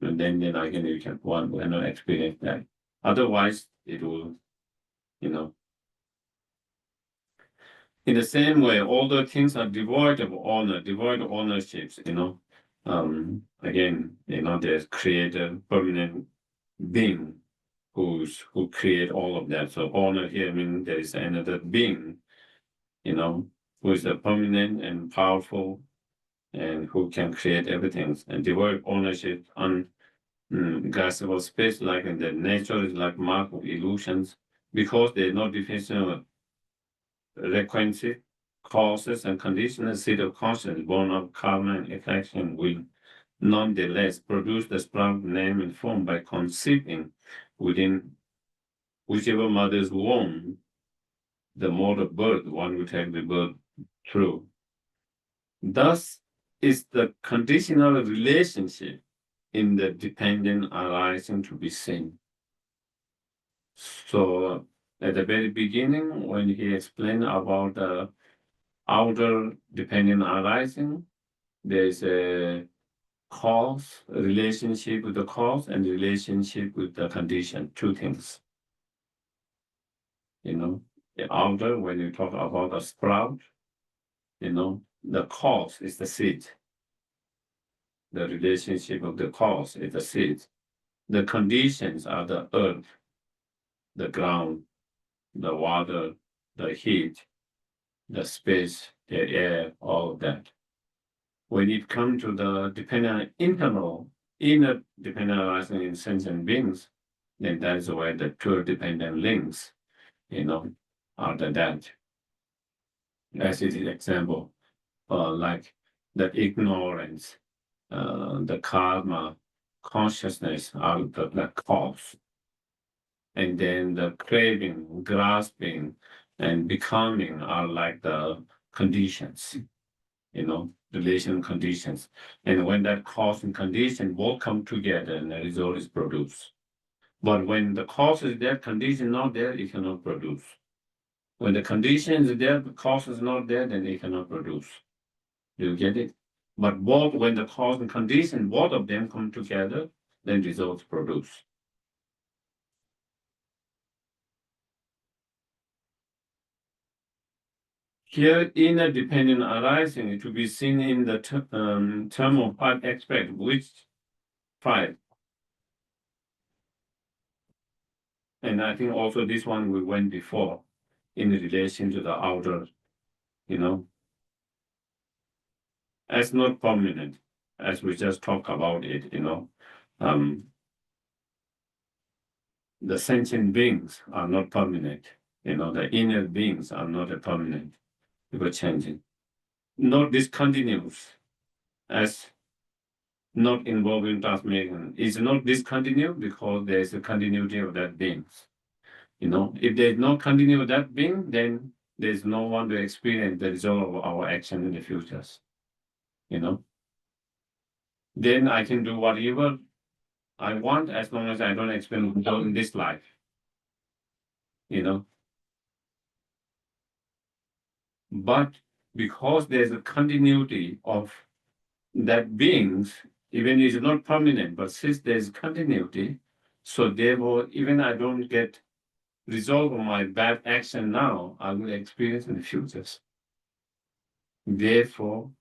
and then again one will not experience that. Otherwise, it will, In the same way, all the things are devoid of honor, devoid of ownerships, Again, there's creator, permanent being who create all of that. So honor here means there is another being, who is a permanent and powerful and who can create everything. And devoid ownership on graspable space, like in the nature is like mark of illusions, because there's no definition of frequency, causes and conditions. The seed of consciousness born of karma and affection will nonetheless produce the sprout name and form by conceiving within whichever mother's womb the mode of birth one will take the birth through. Thus is the conditional relationship in the dependent arising to be seen. So at the very beginning, when he explained about the outer dependent arising, there's a cause, relationship with the cause, and relationship with the condition, two things. The outer, when you talk about a sprout, the cause is the seed. The relationship of the cause is the seed. The conditions are the earth, the ground, the water, the heat, the space, the air, all of that. When it comes to the inner dependent arising in sentient beings, then that is where the two dependent links, are that. As it is example, like the ignorance, the karma, consciousness are the cause. And then the craving, grasping, and becoming are like the conditions, relation conditions. And when that cause and condition both come together, and the result is produced. But when the cause is there, condition not there, it cannot produce. When the condition is there, the cause is not there, then it cannot produce. Do you get it? But when the cause and condition, both of them come together, then results produce. Here, inner dependent arising to be seen in the term of 5 aspects, which 5? And I think also this one we went before in relation to the outer, as not permanent, as we just talked about it, the sentient beings are not permanent, the inner beings are not permanent, they changing. Not discontinuous as not involving transformation is not discontinued because there is a continuity of that beings. If there is no continuity of that being, then there is no one to experience the result of our action in the futures. Then I can do whatever I want as long as I don't experience result in this life. But because there's a continuity of that beings, even it's not permanent, but since there's continuity, so therefore, even I don't get result of my bad action now, I will experience in the future. Therefore,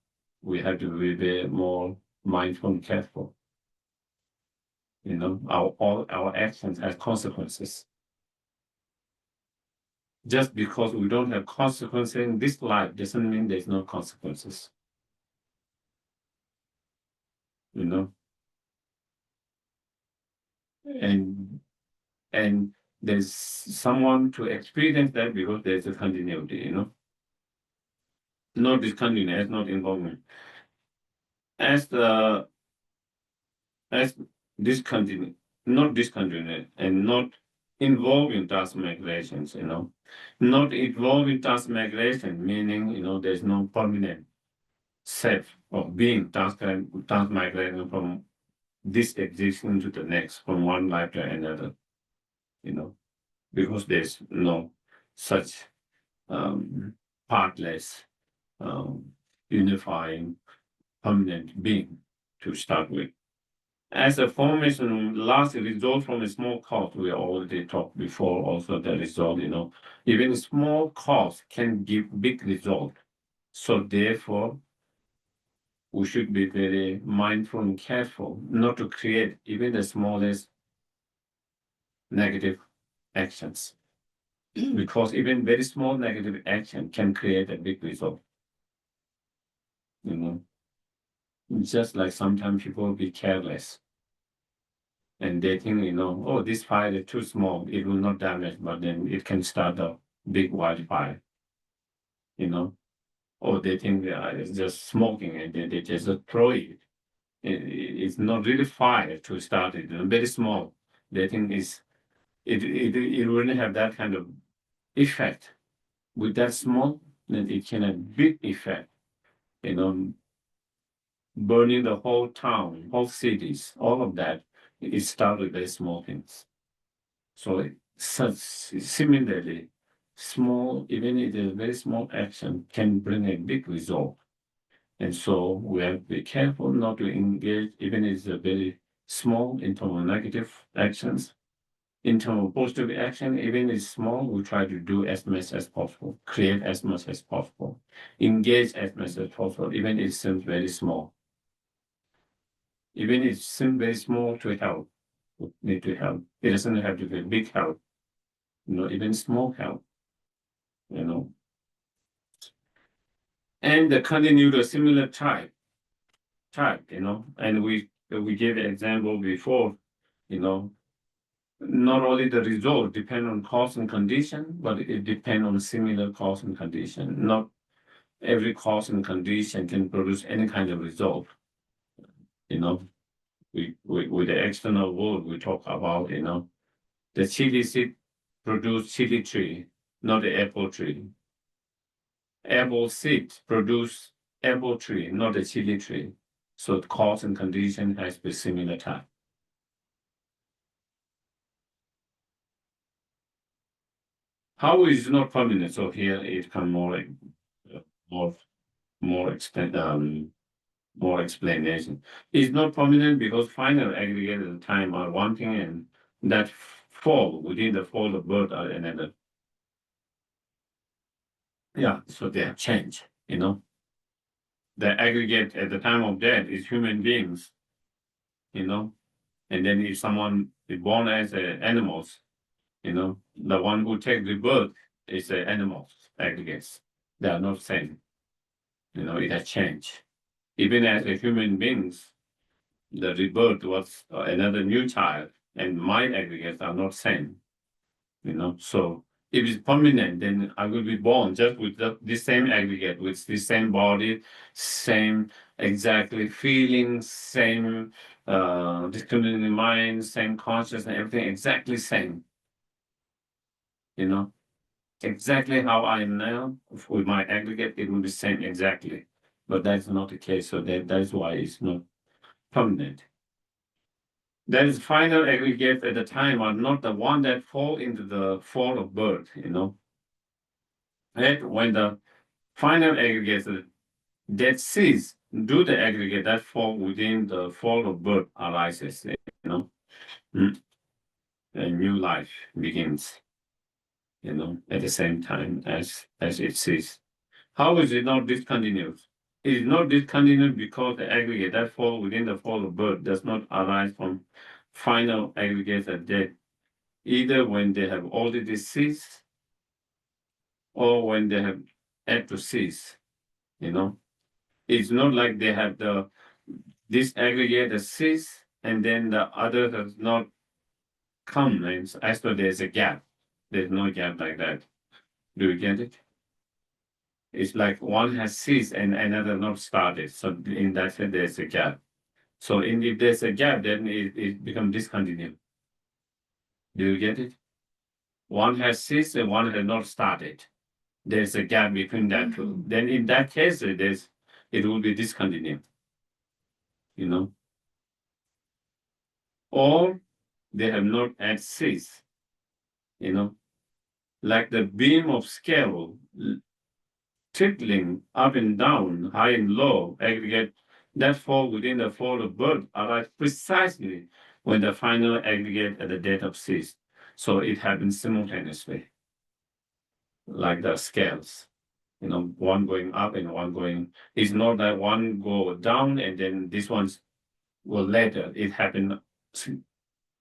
we have to be very more mindful and careful. You know, all our actions have consequences. Just because we don't have consequences in this life doesn't mean there's no consequences. You know, and there's someone to experience that because there's a continuity. You know, not discontinuous, not involvement. As discontinuous, not discontinuous, and not involving task migrations. You know, not involving task migration, meaning there's no permanent self of being task migrating from this existence to the next, from one life to another. You know, because there's no such partless, unifying, permanent being to start with. As a formation, last result from a small cause, we already talked before also the result, even small cause can give big result. So therefore, we should be very mindful and careful not to create even the smallest negative actions. Because even very small negative action can create a big result. Just like sometimes people be careless and they think, oh, this fire is too small, it will not damage, but then it can start a big wildfire. Or they think it's just smoking and they just throw it. It's not really fire to start it, very small. They think it wouldn't have that kind of effect. With that small, then it can have big effect. Burning the whole town, whole cities, all of that, it started with very small things. So similarly, small, even if a very small action can bring a big result. And so we have to be careful not to engage, even if it's a very small in terms of negative actions. In terms of positive action, even if it's small, we try to do as much as possible, create as much as possible, engage as much as possible, even if it seems very small. Even if it seems very small to help, we need to help. It doesn't have to be big help, even small help, And continue the similar type, and we gave an example before, not only the result depend on cause and condition, but it depends on similar cause and condition. Not every cause and condition can produce any kind of result. With the external world, we talk about, the chili seed produce chili tree, not the apple tree. Apple seed produce apple tree, not the chili tree. So the cause and condition has to be similar type. How is not permanent? So here it can more explanation. It's not permanent because final aggregate at the time are one thing and that fall within the fold of birth are another. Yeah, so they have changed, The aggregate at the time of death is human beings, and then if someone is born as animals, the one who takes the birth is the animals aggregates. They are not same. It has changed. Even as a human beings, the rebirth was another new child, and my aggregates are not same. So if it's permanent, then I will be born just with the same aggregate, with the same body, same exactly feelings, same discriminating mind, same consciousness, and everything exactly same. Exactly how I am now with my aggregate, it will be same exactly. But that's not the case. So that's why it's not permanent. That is final aggregate at the time are not the one that fall into the fall of birth, And when the final aggregates that cease, do the aggregate that fall within the fall of birth arises, a new life begins, at the same time as it ceases. How is it not discontinued? It is not discontinued because the aggregate that fall within the fall of birth does not arise from final aggregates at death, either when they have already ceased or when they have had to cease. It's not like they have this aggregate has ceased and then the other has not come, and as though there's a gap. There's no gap like that. Do you get it? It's like one has ceased and another not started. So in that sense, there's a gap. So if there's a gap, then it becomes discontinued. Do you get it? One has ceased and one has not started. There's a gap between that two. Then in that case, it will be discontinued. Or they have not yet ceased. Like the beam of scale trickling up and down, high and low, aggregate that fall within the fall of birth arise precisely when the final aggregate at the date of cease. So it happens simultaneously, like the scales, one going up and one going. It's not that one go down and then this one's will later. It happened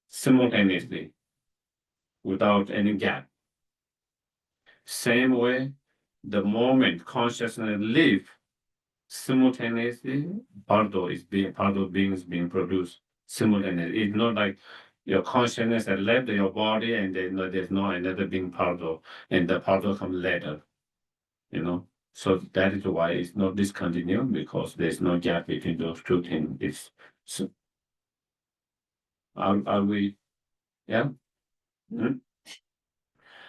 simultaneously, without any gap. Same way, the moment consciousness leave, simultaneously, part of being is being produced simultaneously. It's not like your consciousness has left your body and then there's no another being part of, and the part of comes later. So that is why it's not discontinued, because there's no gap between those two things. Are we? Yeah. Hmm?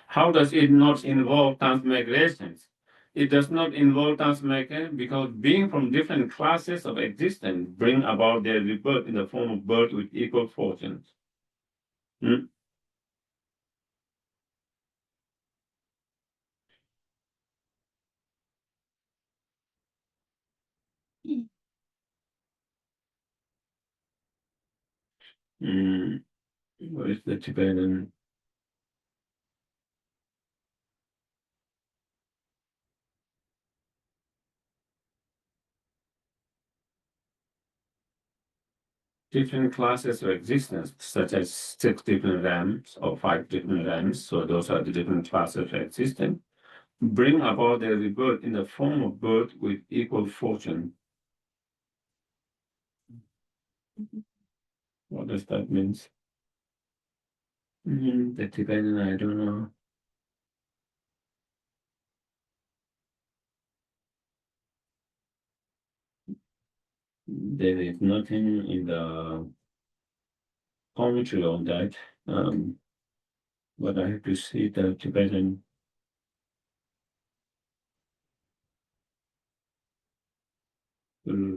How does it not involve transmigrations? It does not involve transmigration because being from different classes of existence bring about their rebirth in the form of birth with equal fortunes. Hmm? Where is the Tibetan? Different classes of existence, such as 6 different realms or 5 different realms, so those are the different classes of existence, bring about their rebirth in the form of birth with equal fortune. What does that mean? The Tibetan, I don't know. There is nothing in the commentary on that, but I have to see the Tibetan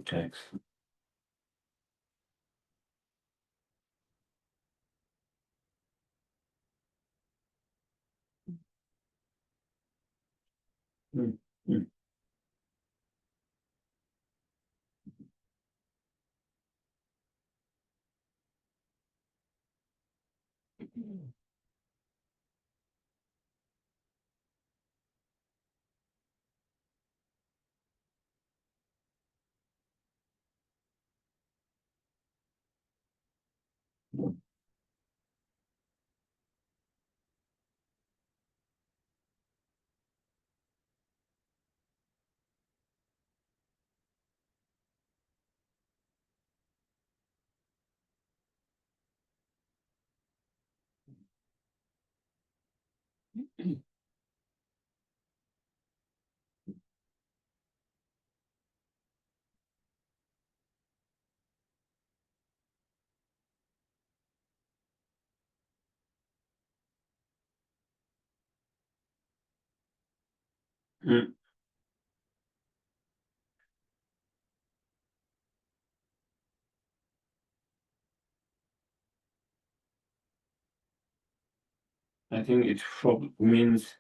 text. Mm, mm. Mm. I think it means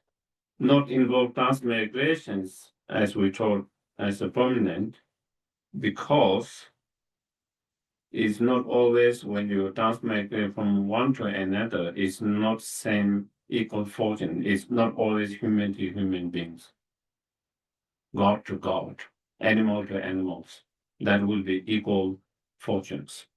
not involve transmigrations, as we told as a prominent, because it's not always when you transmit from one to another, it's not same equal fortune. It's not always human to human beings, God to God, animal to animals. That will be equal fortunes.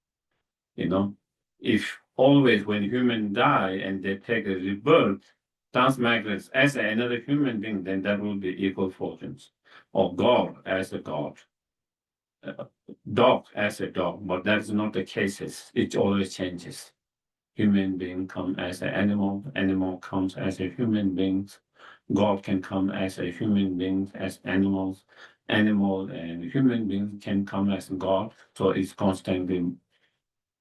You know, if always when humans die and they take a rebirth, transmigrate as another human being, then that will be equal fortunes. Or God as a God. Dog as a dog, but that's not the cases. It always changes. Human being come as an animal, animal comes as a human being. God can come as a human being, as animals. Animal and human beings can come as God. So it's constantly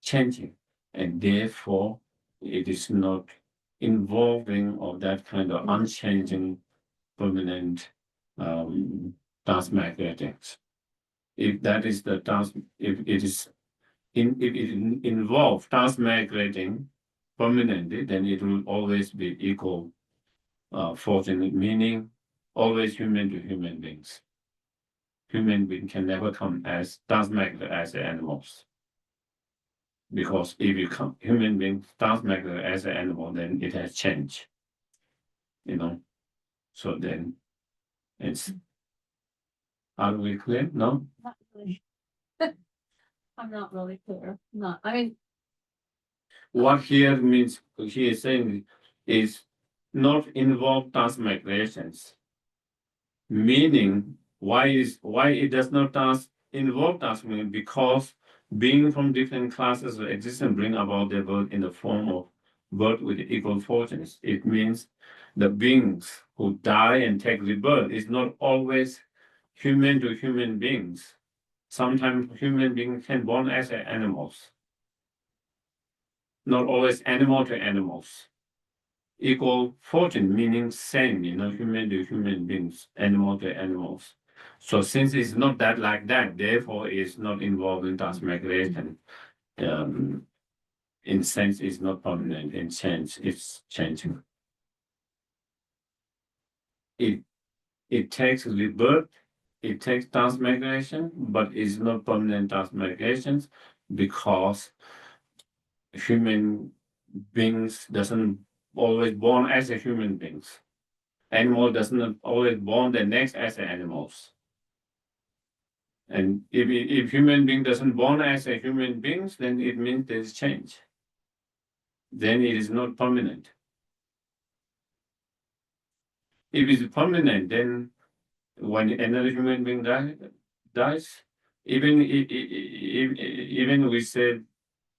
changing. And therefore, it is not involving of that kind of unchanging, permanent transmigrations. If that is the task, if it is if it involves transmigrating permanently, then it will always be equal fortune, meaning always human to human beings. Human beings can never come as transmigrate as animals. Because if you come human beings transmigrate as an animal, then it has changed. You know. So then it's are we clear? No? Not really. I'm not really clear. Not, I mean, What here means, he is saying is not involve transmigrations. Meaning, why it does not involve transmigration? Because being from different classes of existence bring about their birth in the form of birth with equal fortunes. It means the beings who die and take rebirth is not always human to human beings. Sometimes human beings can born as animals. Not always animal to animals. Equal fortune, meaning same, human to human beings, animal to animals. So since it's not that like that, therefore it's not involved in transmigration. In sense, it's not permanent. In change, it's changing. It takes rebirth, it takes transmigration, but it's not permanent transmigrations because human beings doesn't always born as a human beings. Animal doesn't always born the next as animals. And if human being doesn't born as a human beings, then it means there's change. Then it is not permanent. If it's permanent, then when another human being dies, even we said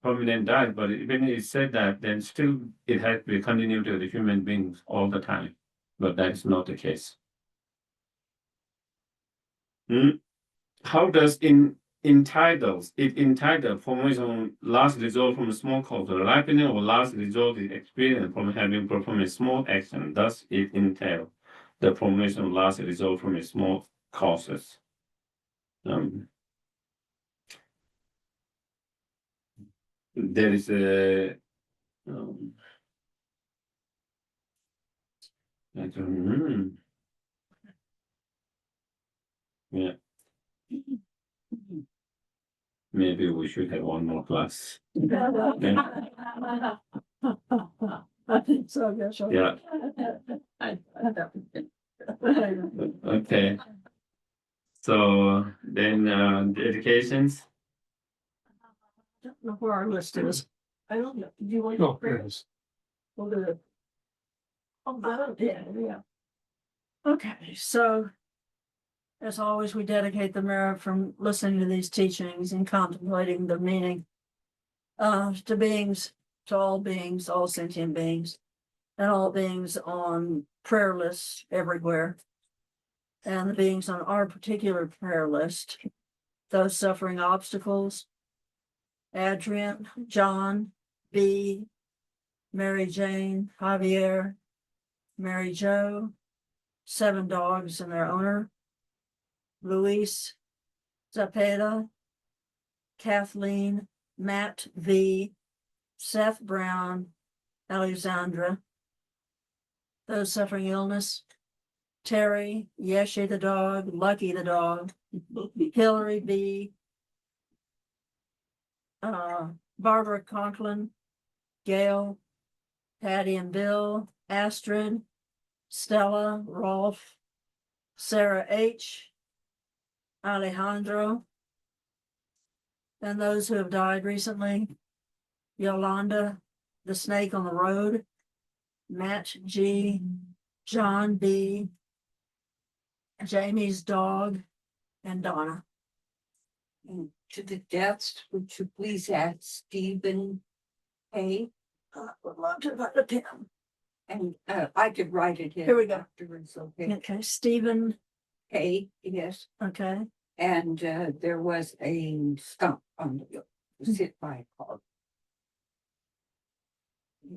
permanent dies, but even it said that, then still it has to continue to the human beings all the time. But that's not the case. How does it entitle formation last result from a small cause? The ripening or last result is experienced from having performed a small action. Thus, it entails the formation last result from a small causes. There is a yeah. Maybe we should have one more class. I think so, yes. Yeah. Okay. So then dedications. I don't know where our list is. I don't know. Do you want Oh, to? there it is. We'll do it. Oh, yeah. Okay, so as always, we dedicate the merit from listening to these teachings and contemplating the meaning to beings, to all sentient beings, and all beings on prayer lists everywhere. And the beings on our particular prayer list, those suffering obstacles, Adrian, John, B, Mary Jane, Javier, Mary Jo, 7 dogs and their owner, Luis, Zapata, Kathleen, Matt V, Seth Brown, Alexandra, those suffering illness, Terry, Yeshe the dog, Lucky the dog, Hillary B. Barbara Conklin, Gail, Patty and Bill, Astrid, Stella, Rolf, Sarah H., Alejandro, and those who have died recently, Yolanda, the snake on the road, Matt G., John B., Jamie's dog, and Donna. And to the deaths, would you please add Stephen A? I would love to write it down. And I could write it in. Here we go. Afterwards, okay. Okay, Stephen, A, yes, okay, and there was a stump on the bill, was hit by a car.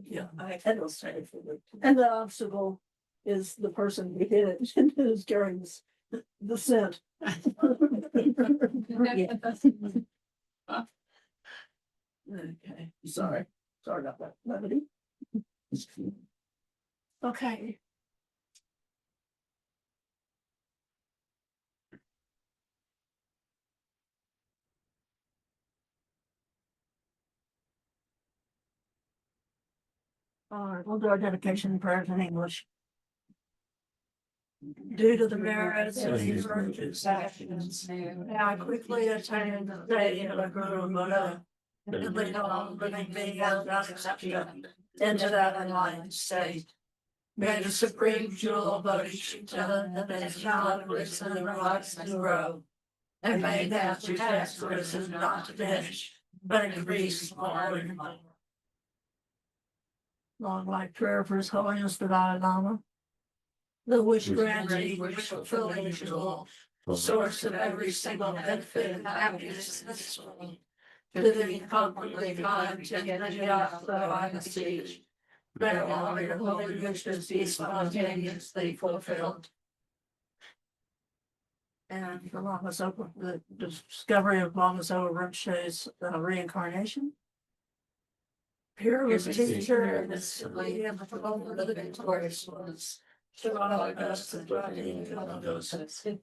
yeah, I will say for the, and the obstacle is the person who hit it and is carrying the scent. Yeah. Okay, sorry about that, levity. Okay. All right, we'll do our dedication prayers in English. Due to the merits of these virtuous actions, may I quickly attain the state of a Guru Buddha, and lead all living beings without exception into that enlightened state. May the supreme jewel of Bodhicitta that has not risen and rise and grow, and may that which has risen not diminish, but increase more and more. Long life prayer for His Holiness the Dalai Lama. The wish granting, wish fulfilling jewel, source of every single benefit and happiness in this world. To the incomparably kind to Yajna I beseech. May all your holy wishes be spontaneously fulfilled. And for Lamazopa, the discovery of Lamazopa Rinpoche's reincarnation. Peerless teacher, instantly and for all of the victorious ones. To all us and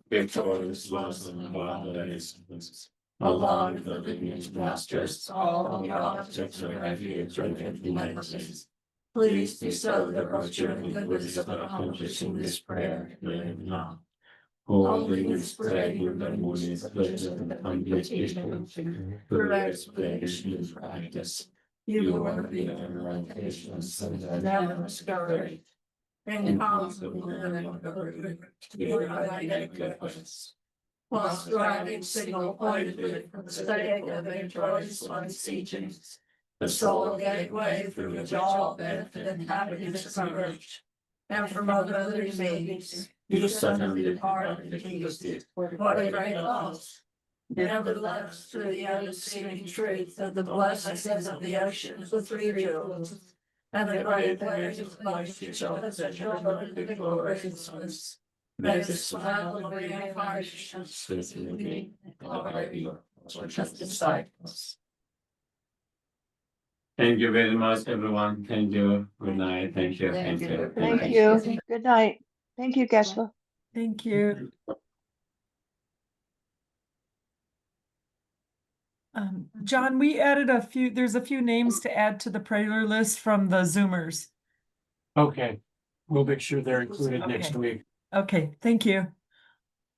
victorious ones and along with the lineage masters, all the objects of refuge and memories. Please bestow the virtue and the wisdom of accomplishing this prayer. Holy Spirit, your memories of wisdom and completion through explanation and practice. You are the patience and never discouraged. And constantly to your identical goodness. While striving signal pointedly from the state of victorious one's teachings, the sole gateway through which all benefit and happiness emerge, and from other beings, you suddenly depart the kingdom. What a great loss! Nevertheless, through the unseen truth of the blessings of the ocean, the three jewels, and the great ways of life you show us that your the glorious ones. May the smile of reincarnation with me, just disciples. Thank you very much, everyone. Thank you. Good night. Thank you. Thank Thank you. you. Thank you. Good night. Thank you, Geshe. Thank you. John, we added there's a few names to add to the prayer list from the Zoomers. Okay, we'll make sure they're included next Okay. week. Okay, thank you.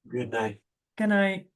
Good night. Good night.